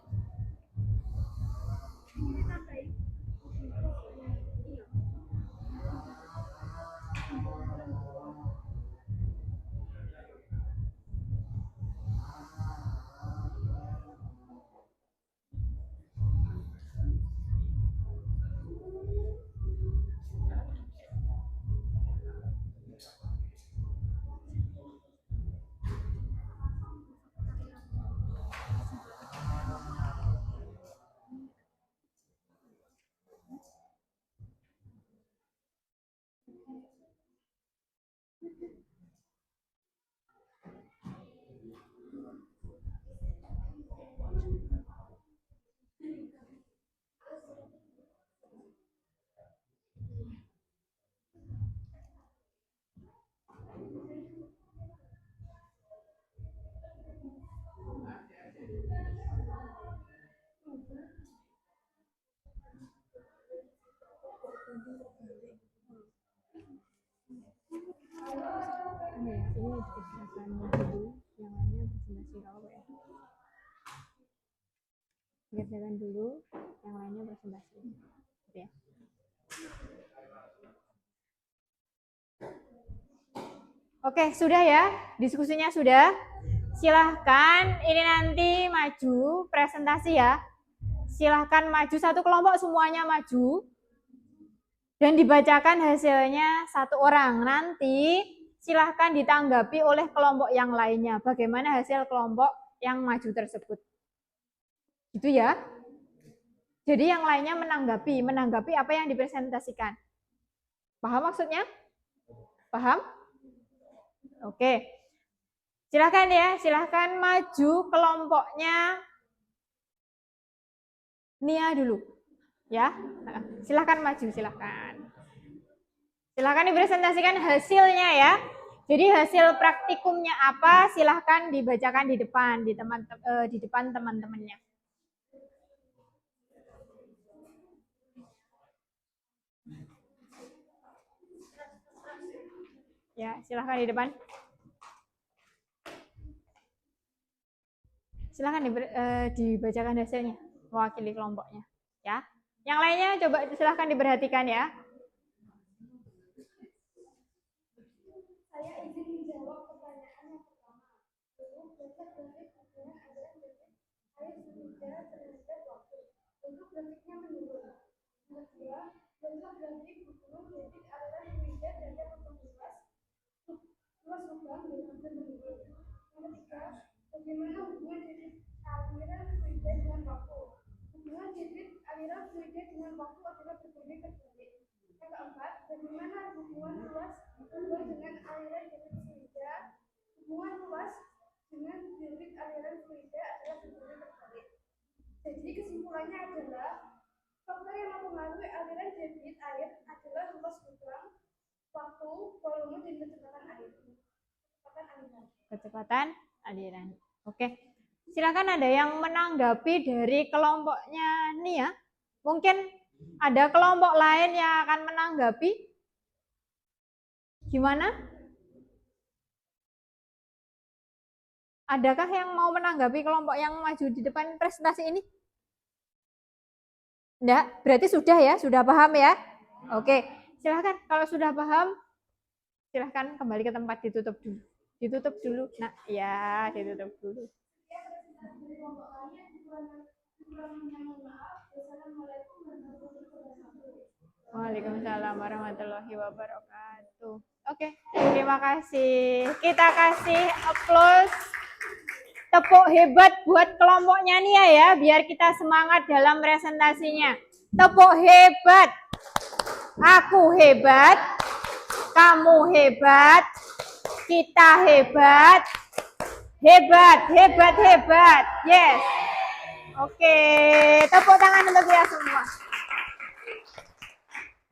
ini dikerjakan dulu, yang lainnya presentasi kalau ya. Dikerjakan dulu, yang lainnya presentasi. Gitu ya. Oke, sudah ya? Diskusinya sudah? Silahkan ini nanti maju presentasi ya. Silahkan maju satu kelompok, semuanya maju. Dan dibacakan hasilnya satu orang. Nanti silahkan ditanggapi oleh kelompok yang lainnya. Bagaimana hasil kelompok yang maju tersebut. Gitu ya. Jadi yang lainnya menanggapi apa yang dipresentasikan. Paham maksudnya? Paham? Oke. Silahkan ya, silahkan maju kelompoknya Nia dulu. Ya, silahkan maju, silahkan. Silahkan dipresentasikan hasilnya ya. Jadi hasil praktikumnya apa, silahkan dibacakan di depan, di depan teman-temannya. Ya, silahkan di depan. Silahkan dibacakan hasilnya, mewakili kelompoknya. Ya, yang lainnya coba silahkan diperhatikan ya. Saya izin menjawab pertanyaan yang pertama. Bentuk grafik hubungan aliran debit air fluida terhadap waktu. Bentuk grafiknya menurun. Yang kedua, bentuk grafik hubungan debit aliran fluida terhadap waktu luas lubang grafiknya menurun. Yang ketiga, bagaimana hubungan debit aliran fluida dengan waktu? Hubungan debit aliran fluida dengan waktu adalah berbeda terbalik. Yang keempat, bagaimana hubungan luas lubang dengan aliran debit fluida? Hubungan luas dengan debit aliran fluida adalah berbeda terbalik. Jadi kesimpulannya adalah faktor yang mempengaruhi aliran debit air adalah luas lubang, waktu, volume, dan kecepatan air. Kecepatan aliran. Oke. Silakan ada yang menanggapi dari kelompoknya Nia. Mungkin ada kelompok lain yang akan menanggapi. Gimana? Adakah yang mau menanggapi kelompok yang maju di depan presentasi ini? Enggak, berarti sudah ya, sudah paham ya? Oke, silahkan kalau sudah paham, silahkan kembali ke tempat, ditutup dulu. Ditutup dulu, nah ya ditutup dulu. Waalaikumsalam warahmatullahi wabarakatuh. Oke, terima kasih. Kita kasih applause, tepuk hebat buat kelompoknya Nia ya, biar kita semangat dalam presentasinya. Tepuk hebat. Aku hebat, kamu hebat, kita hebat, hebat, hebat, hebat. Yes. Oke, tepuk tangan untuk kita semua.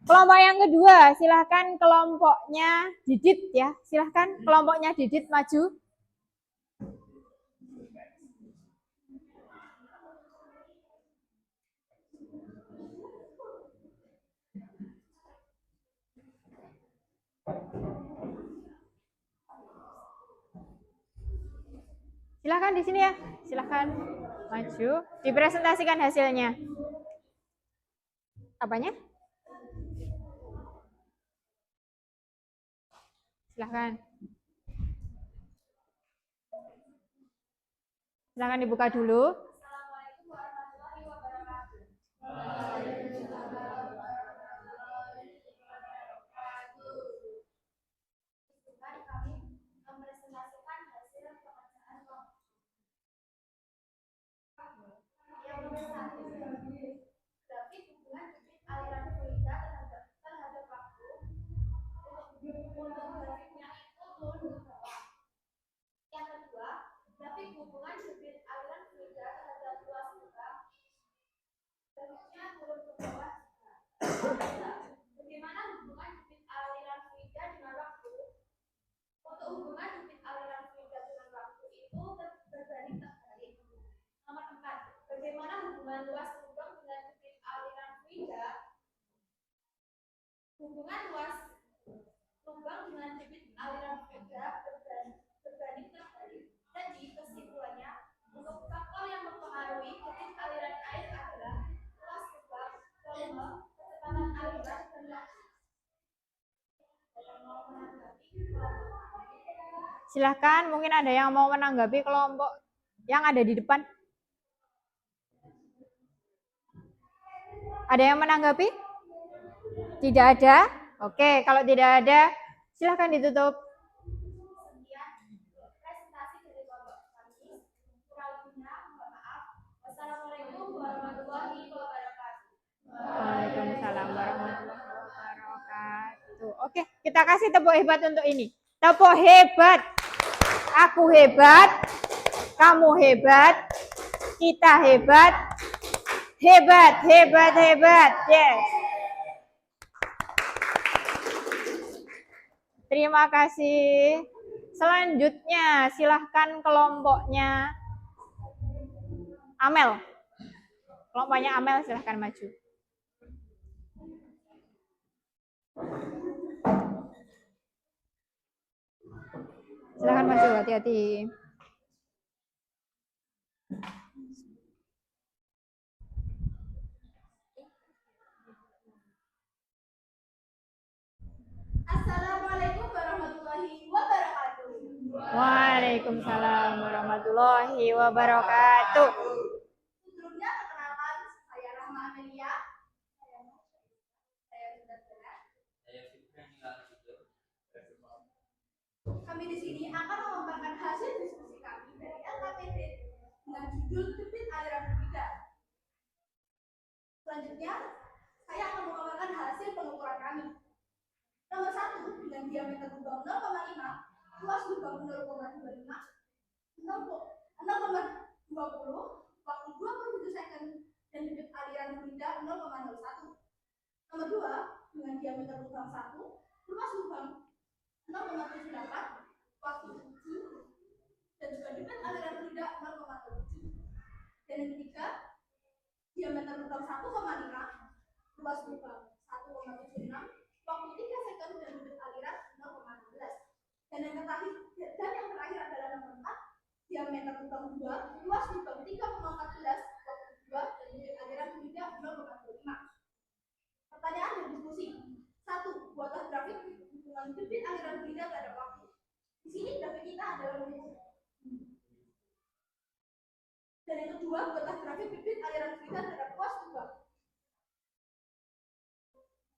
Kelompok yang kedua, silahkan kelompoknya Didit ya. Silahkan kelompoknya Didit maju. Silahkan di sini ya. Silahkan maju. Dipresentasikan hasilnya. Apanya? Silahkan. Silahkan dibuka dulu. Assalamualaikum warahmatullahi wabarakatuh. Kami mempresentasikan hasil pekerjaan kelompok. Yang nomor 1, grafik hubungan debit aliran fluida terhadap waktu. Untuk grafiknya itu turun ke bawah. Yang kedua, grafik hubungan debit aliran fluida terhadap luas lubang. Grafiknya turun ke bawah. Bagaimana hubungan debit aliran fluida dengan waktu? Untuk hubungan debit aliran fluida dengan waktu itu berbanding terbalik. Nomor 4, bagaimana hubungan luas lubang dengan debit aliran fluida? Hubungan luas lubang dengan debit aliran fluida berbanding Silahkan, mungkin ada yang mau menanggapi kelompok yang ada di depan. Ada yang menanggapi? Tidak ada? Oke, kalau tidak ada, silahkan ditutup. Presentasi dari kelompok kami. Kurang lebihnya, mohon maaf. Wassalamualaikum warahmatullahi wabarakatuh. Waalaikumsalam warahmatullahi wabarakatuh. Oke, kita kasih tepuk hebat untuk ini. Tepuk hebat. Aku hebat. Kamu hebat. Kita hebat. Hebat, hebat, hebat. Yes. Terima kasih. Selanjutnya, silahkan kelompoknya Amel. Kelompoknya Amel, silahkan maju. Silahkan maju, hati-hati. Assalamualaikum warahmatullahi wabarakatuh. Waalaikumsalam warahmatullahi wabarakatuh. Sebelumnya perkenalkan, saya Rahma Amelia. Saya sudah benar. Kami di sini akan memaparkan hasil diskusi kami dari LKPD dengan judul debit aliran berbeda. Selanjutnya, saya akan memaparkan hasil pengukuran kami. Nomor 1 dengan diameter lubang 0,5, luas lubang 0,25, 0,20, waktu 27 second, dan debit aliran fluida 0,01. Nomor 2 dengan diameter lubang 1, luas lubang 0,78, waktu 7, dan juga debit aliran fluida 0,07. Dan yang ketiga, diameter lubang 1,5, luas lubang 1,76, waktu 3 second, dan debit aliran 0,16. Dan yang terakhir adalah nomor 4, diameter lubang 2, luas lubang 3,14, waktu 2, dan debit aliran fluida 0,25. Pertanyaan dan diskusi. 1. Buatlah grafik hubungan debit aliran fluida terhadap waktu. Di sini grafik kita adalah rumus. Dan yang kedua, buatlah grafik debit aliran fluida terhadap luas lubang.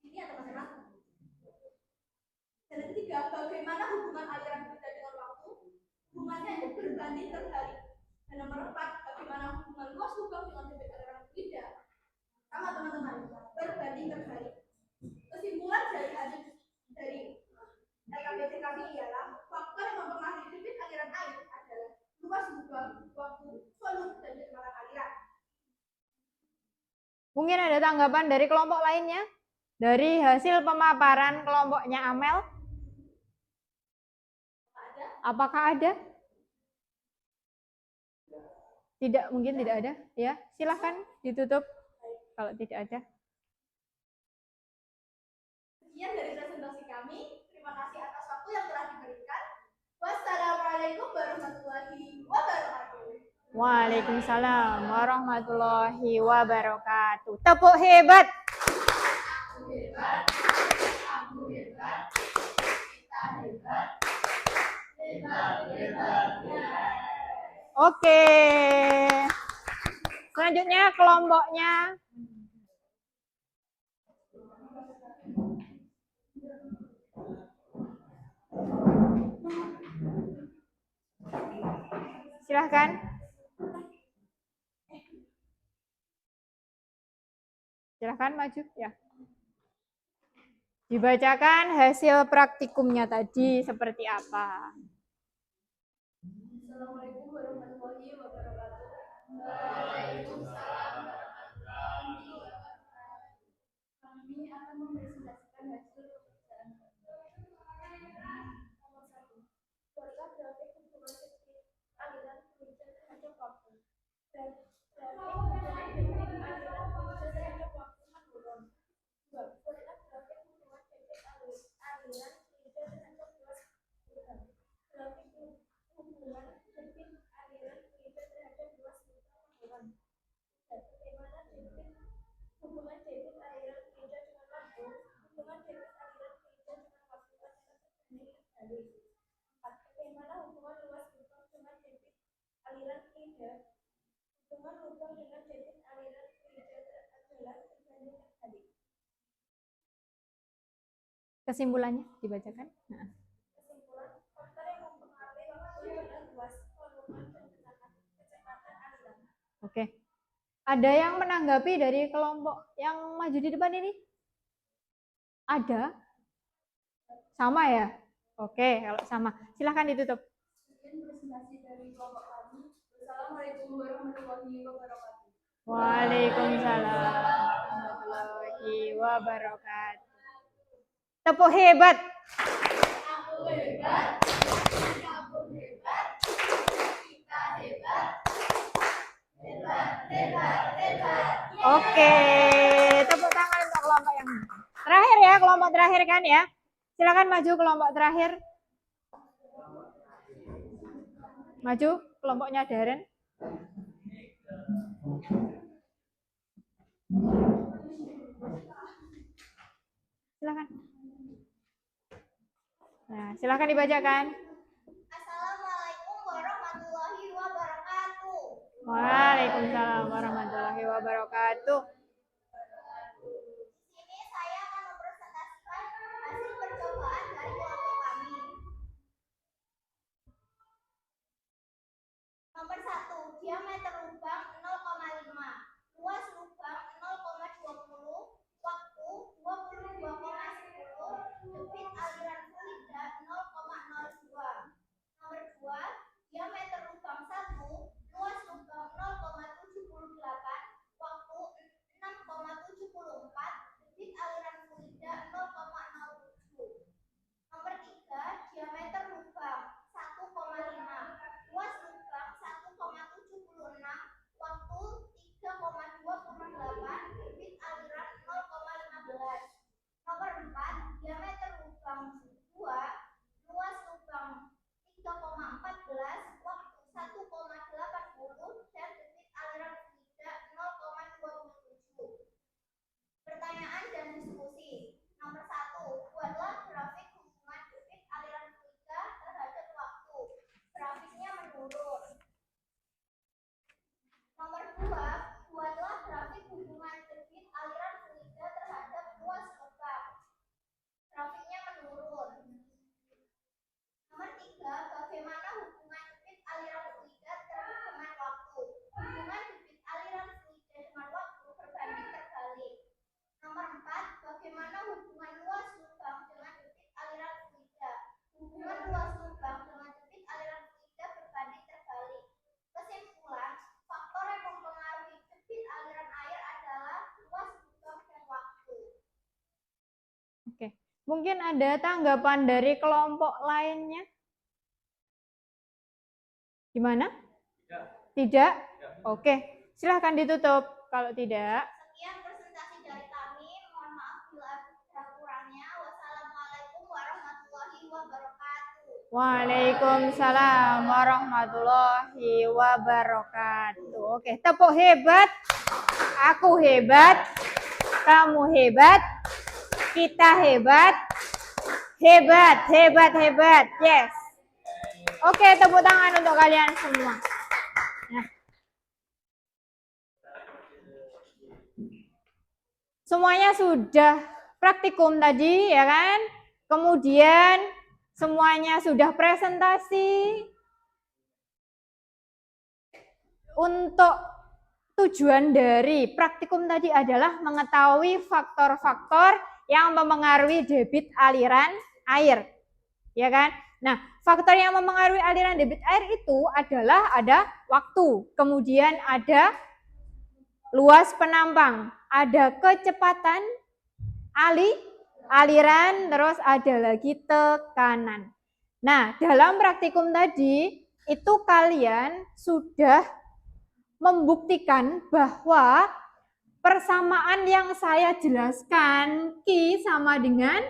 Ini ada macam-macam. Dan yang ketiga, bagaimana hubungan aliran fluida dengan waktu? Hubungannya itu berbanding terbalik. Dan nomor 4, bagaimana hubungan luas lubang dengan debit aliran fluida? Sama teman-teman, berbanding terbalik. Kesimpulan dari hasil dari LKPD kami ialah faktor yang mempengaruhi debit aliran air adalah luas lubang, waktu, volume, dan kecepatan aliran. Mungkin ada tanggapan dari kelompok lainnya? Dari hasil pemaparan kelompoknya Amel? Apakah ada? Tidak, mungkin tidak ada. Ya, silahkan ditutup kalau tidak ada. Sekian dari presentasi kami. Terima kasih atas waktu yang telah diberikan. Wassalamualaikum warahmatullahi wabarakatuh. Waalaikumsalam warahmatullahi wabarakatuh. Tepuk hebat. Aku hebat, aku hebat, kita hebat, hebat, hebat, hebat. Oke. Selanjutnya kelompoknya silahkan. Silahkan maju ya. Dibacakan hasil praktikumnya tadi seperti apa. Assalamualaikum warahmatullahi wabarakatuh. Waalaikumsalam warahmatullahi wabarakatuh. Kami akan mempresentasikan hasil pekerjaan kami. Nomor 1. Buatlah grafik hubungan debit aliran fluida terhadap waktu. Grafik hubungan debit aliran fluida terhadap waktu menurun. 2. Buatlah grafik hubungan debit aliran fluida terhadap luas lubang. Grafik hubungan debit aliran fluida terhadap luas lubang menurun. Bagaimana hubungan debit aliran fluida dengan waktu? Hubungan debit aliran fluida dengan waktu adalah sebenarnya terbalik. 4. Bagaimana aliran fluida. Hubungan lubang dengan debit aliran fluida adalah berbanding terbalik. Kesimpulannya dibacakan. Nah. Kesimpulan, faktor yang mempengaruhi waktu adalah luas, volume, dan kecepatan aliran. Oke. Ada yang menanggapi dari kelompok yang maju di depan ini? Ada? Sama ya? Oke, kalau sama. Silahkan ditutup. Sekian presentasi dari kelompok kami. Wassalamualaikum warahmatullahi wabarakatuh. Waalaikumsalam warahmatullahi wabarakatuh. Tepuk hebat. Aku hebat, kamu hebat, kita hebat, hebat, hebat, hebat. Oke, tepuk tangan untuk kelompok yang terakhir ya, kelompok terakhir kan ya. Silakan maju kelompok terakhir. Maju kelompoknya Darren. Silakan. Nah, silakan dibacakan. Assalamualaikum warahmatullahi wabarakatuh. Waalaikumsalam warahmatullahi wabarakatuh. Di sini saya akan mempresentasikan hasil percobaan dari kelompok kami. Nomor 1, diameter lubang 0,5, luas lubang 0,20, waktu 22,10, debit aliran fluida 0,02. Nomor 2, diameter lubang 1, luas lubang 0,78, waktu 6,74, debit aliran fluida 0,07. Nomor 3, diameter lubang 1,5, luas lubang 1,76, waktu 3,28, debit aliran 0,15. Nomor 4, diameter lubang 2, luas lubang 3,14, waktu 1,80, dan debit aliran fluida 0,27. Pertanyaan dan diskusi. Nomor 1, buatlah grafik hubungan debit aliran fluida terhadap waktu. Grafiknya menurun. Nomor 2, buatlah grafik hubungan debit aliran fluida terhadap luas lubang. Grafiknya menurun. Nomor 3, bagaimana hubungan debit aliran fluida dengan waktu. Hubungan debit aliran fluida dengan waktu berbanding terbalik. Nomor 4, bagaimana hubungan luas lubang dengan debit aliran fluida. Hubungan luas lubang dengan debit aliran fluida berbanding terbalik. Kesimpulan, faktor yang mempengaruhi debit aliran air adalah luas lubang dan waktu. Oke. Mungkin ada tanggapan dari kelompok lainnya? Gimana? Tidak? Oke. Silahkan ditutup kalau tidak. Sekian presentasi dari kami. Mohon maaf bila ada kurangnya. Wassalamualaikum warahmatullahi wabarakatuh. Waalaikumsalam warahmatullahi wabarakatuh. Oke, tepuk hebat. Aku hebat. Kamu hebat. Kita hebat. Hebat, hebat, hebat. Yes. Oke, tepuk tangan untuk kalian semua. Nah. Semuanya sudah praktikum tadi, ya kan? Kemudian semuanya sudah presentasi. Untuk tujuan dari praktikum tadi adalah mengetahui faktor-faktor yang mempengaruhi debit aliran air. Ya kan? Nah, faktor yang mempengaruhi aliran debit air itu adalah ada waktu, kemudian ada luas penampang, ada kecepatan aliran, terus ada lagi tekanan. Nah, dalam praktikum tadi itu kalian sudah membuktikan bahwa persamaan yang saya jelaskan Q sama dengan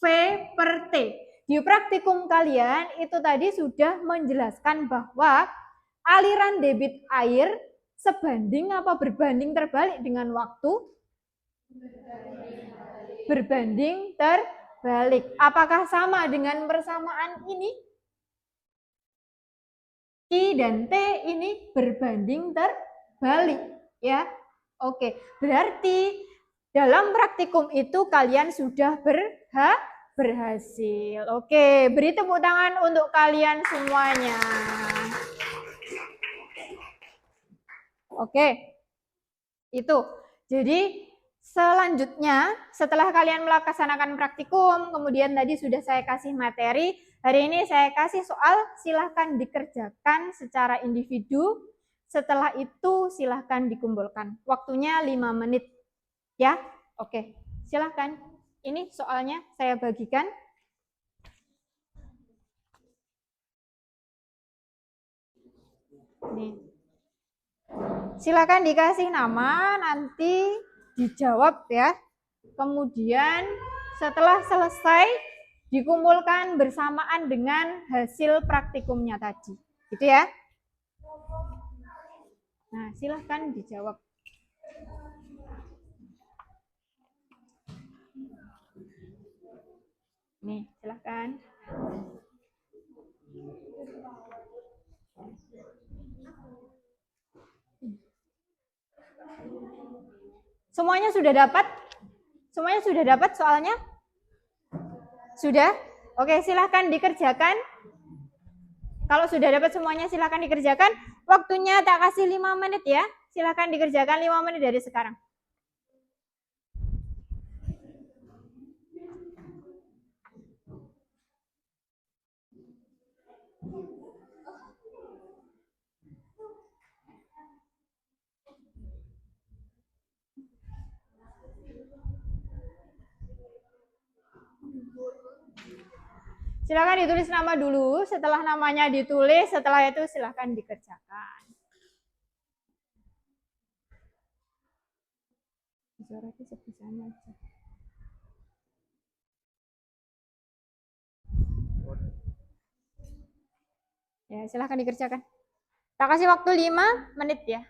V per T. Di praktikum kalian itu tadi sudah menjelaskan bahwa aliran debit air sebanding apa berbanding terbalik dengan waktu? Berbanding terbalik. Apakah sama dengan persamaan ini? Ki dan T ini berbanding terbalik ya. Oke, berarti dalam praktikum itu kalian sudah berhasil. Oke, beri tepuk tangan untuk kalian semuanya. Oke, itu. Jadi selanjutnya setelah kalian melaksanakan praktikum, kemudian tadi sudah saya kasih materi, hari ini saya kasih soal, silahkan dikerjakan secara individu, setelah itu silahkan dikumpulkan. Waktunya 5 menit. Ya, oke. Silahkan. Ini soalnya saya bagikan. Nih. Silakan dikasih nama, nanti dijawab ya. Kemudian setelah selesai dikumpulkan bersamaan dengan hasil praktikumnya tadi. Gitu ya. Nah, silahkan dijawab. Nih, silahkan. Semuanya sudah dapat? Semuanya sudah dapat soalnya? Sudah? Oke, silahkan dikerjakan. Kalau sudah dapat semuanya silahkan dikerjakan. Waktunya tak kasih 5 menit ya. Silahkan dikerjakan 5 menit dari sekarang. Silakan ditulis nama dulu, setelah namanya ditulis, setelah itu silakan dikerjakan. Suaranya sebisanya aja. Ya, silakan dikerjakan. Tak kasih waktu 5 menit ya.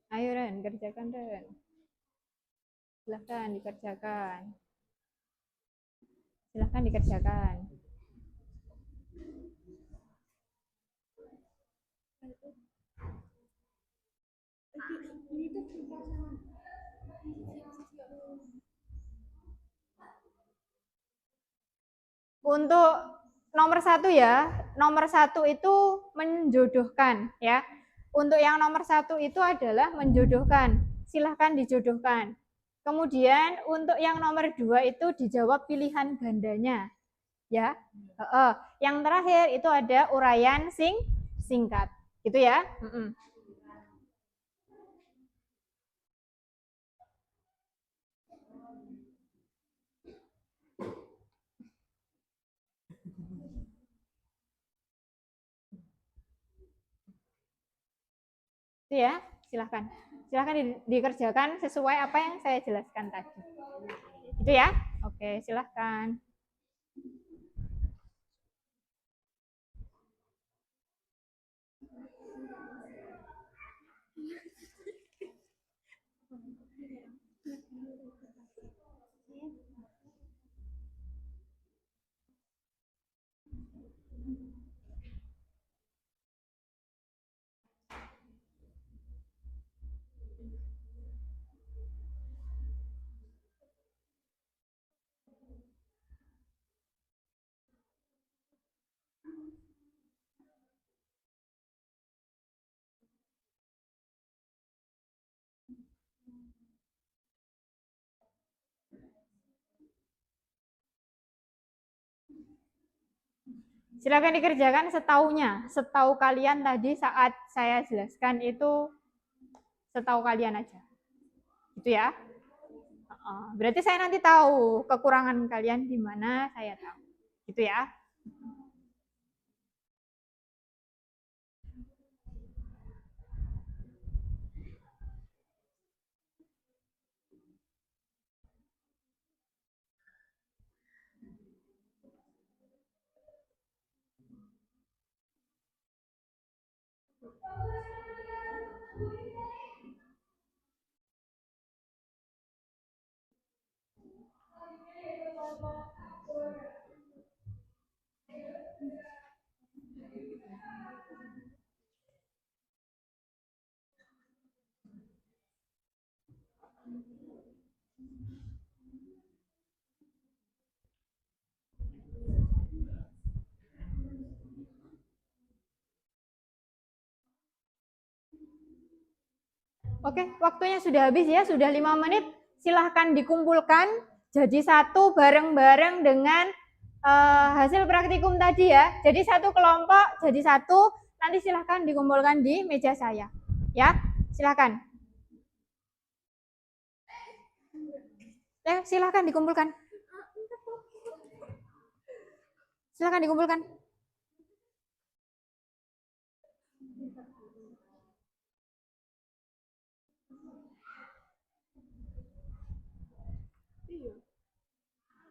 Ayo Ren, kerjakan Ren. Silahkan dikerjakan. Silahkan dikerjakan. Untuk nomor 1 ya, nomor 1 itu menjodohkan ya. Untuk yang nomor 1 itu adalah menjodohkan. Silahkan dijodohkan. Kemudian untuk yang nomor 2 itu dijawab pilihan gandanya. Ya. Yang terakhir itu ada uraian singkat. Gitu ya. Itu ya, silahkan. Silahkan dikerjakan sesuai apa yang saya jelaskan tadi. Itu ya. Oke, silahkan. Silakan dikerjakan setaunya. Setahu kalian tadi saat saya jelaskan itu setahu kalian aja. Gitu ya. Berarti saya nanti tahu kekurangan kalian di mana, saya tahu. Gitu ya. Oke, waktunya sudah habis ya, sudah 5 menit. Silahkan dikumpulkan jadi satu bareng-bareng dengan hasil praktikum tadi ya. Jadi satu kelompok, jadi satu. Nanti silahkan dikumpulkan di meja saya. Ya, silahkan. Silahkan dikumpulkan. Silahkan dikumpulkan.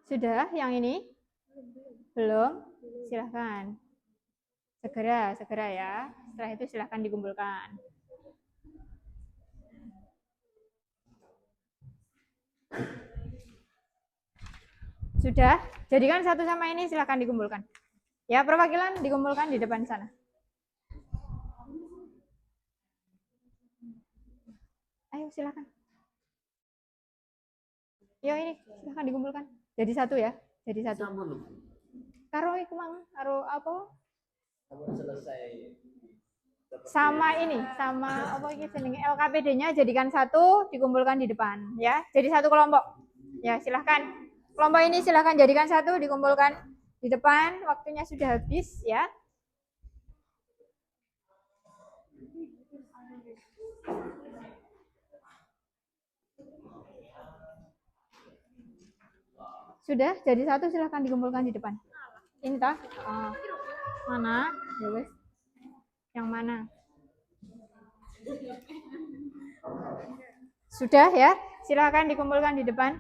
Sudah yang ini? Belum? Silahkan. Segera ya. Setelah itu silahkan dikumpulkan. Sudah? Jadikan satu sama ini silahkan dikumpulkan. Ya, perwakilan dikumpulkan di depan sana. Ayo silahkan. Yo ini silahkan dikumpulkan. Jadi satu ya. Jadi satu. Karo iku mang, karo apa? Selesai. Sama ini, sama apa ini jenenge LKPD-nya jadikan satu, dikumpulkan di depan ya. Jadi satu kelompok. Ya, silahkan. Kelompok ini silahkan jadikan satu, dikumpulkan di depan. Waktunya sudah habis ya. Sudah, jadi satu silahkan dikumpulkan di depan. Ini tah? Mana? Ya wes. Yang mana? Sudah ya, silahkan dikumpulkan di depan.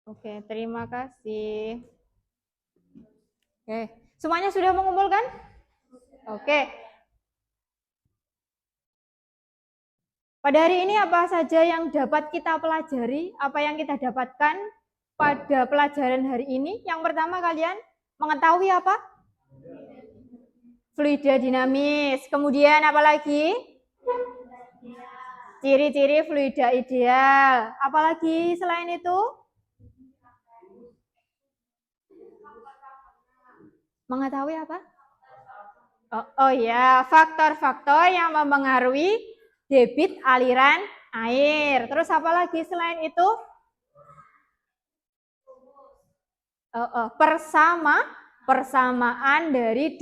Oke, terima kasih. Oke, semuanya sudah mengumpulkan? Oke. Pada hari ini apa saja yang dapat kita pelajari, apa yang kita dapatkan pada pelajaran hari ini? Yang pertama kalian mengetahui apa? Fluida dinamis. Kemudian apa lagi? Ciri-ciri fluida ideal. Apalagi selain itu? Mengetahui apa? Oh ya, faktor-faktor yang mempengaruhi debit aliran air. Terus apa lagi selain itu? Persamaan dari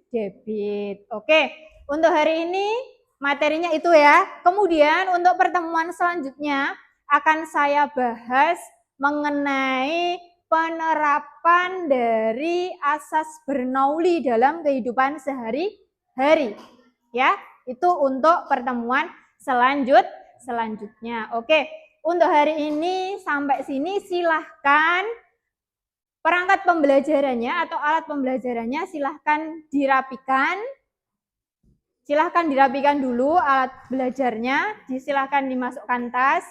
debit. Oke, untuk hari ini materinya itu ya. Kemudian untuk pertemuan selanjutnya akan saya bahas mengenai penerapan dari asas Bernoulli dalam kehidupan sehari-hari. Ya, itu untuk pertemuan selanjutnya. Oke, untuk hari ini sampai sini silahkan perangkat pembelajarannya atau alat pembelajarannya silahkan dirapikan. Silahkan dirapikan dulu alat belajarnya, silahkan dimasukkan tas.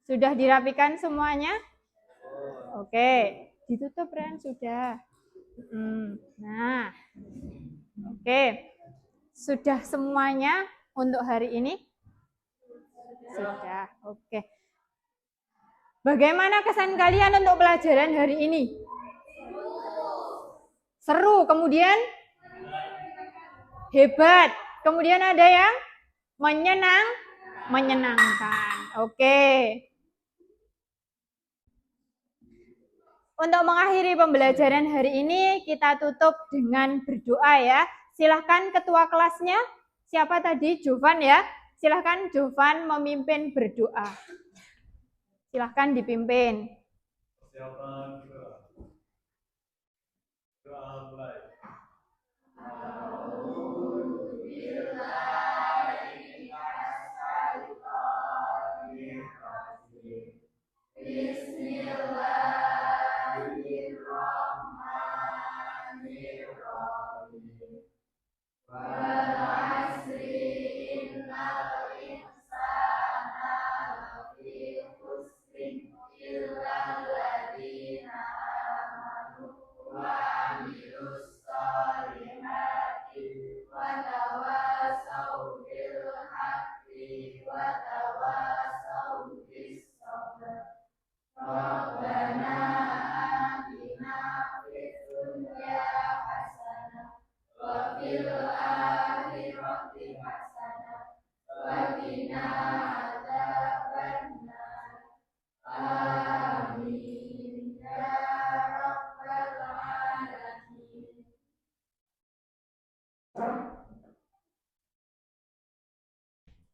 Sudah dirapikan semuanya? Oke, ditutup Ren, sudah. Nah, oke. Sudah semuanya untuk hari ini? Sudah, oke. Bagaimana kesan kalian untuk pelajaran hari ini? Seru, kemudian? Hebat. Kemudian ada yang menyenangkan. Oke. Untuk mengakhiri pembelajaran hari ini, kita tutup dengan berdoa ya. Silahkan ketua kelasnya, siapa tadi? Jovan ya. Silahkan Jovan memimpin berdoa. Silahkan dipimpin. Doa mulai.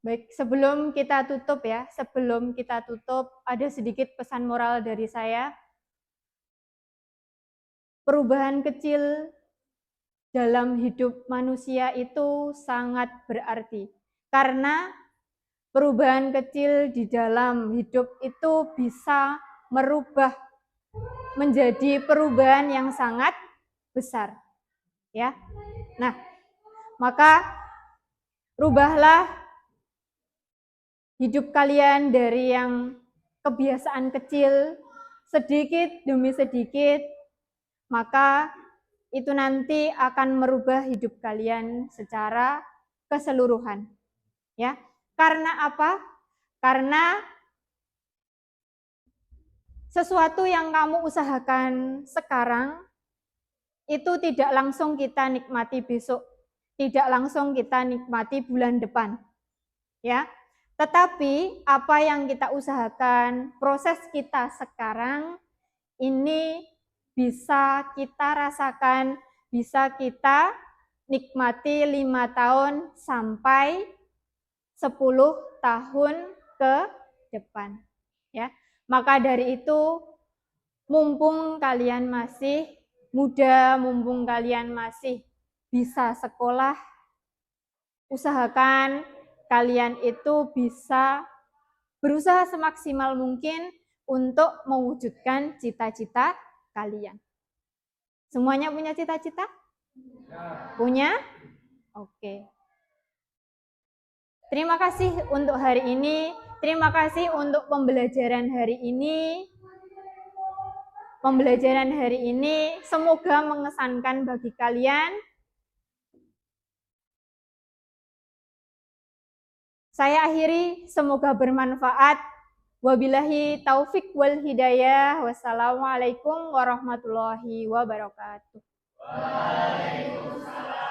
Baik, sebelum kita tutup ya, ada sedikit pesan moral dari saya. Perubahan kecil dalam hidup manusia itu sangat berarti. Karena perubahan kecil di dalam hidup itu bisa merubah menjadi perubahan yang sangat besar. Ya. Nah, maka rubahlah hidup kalian dari yang kebiasaan kecil sedikit demi sedikit, maka itu nanti akan merubah hidup kalian secara keseluruhan. Ya. Karena apa? Karena sesuatu yang kamu usahakan sekarang itu tidak langsung kita nikmati besok, tidak langsung kita nikmati bulan depan. Ya. Tetapi apa yang kita usahakan, proses kita sekarang ini bisa kita rasakan, bisa kita nikmati 5 tahun sampai 10 tahun ke depan. Ya. Maka dari itu, mumpung kalian masih muda, mumpung kalian masih bisa sekolah, usahakan kalian itu bisa berusaha semaksimal mungkin untuk mewujudkan cita-cita kalian. Semuanya punya cita-cita? Punya? Oke. Terima kasih untuk hari ini. Terima kasih untuk pembelajaran hari ini. Pembelajaran hari ini semoga mengesankan bagi kalian. Saya akhiri, semoga bermanfaat. Wabillahi taufik wal hidayah. Wassalamualaikum warahmatullahi wabarakatuh. Waalaikumsalam.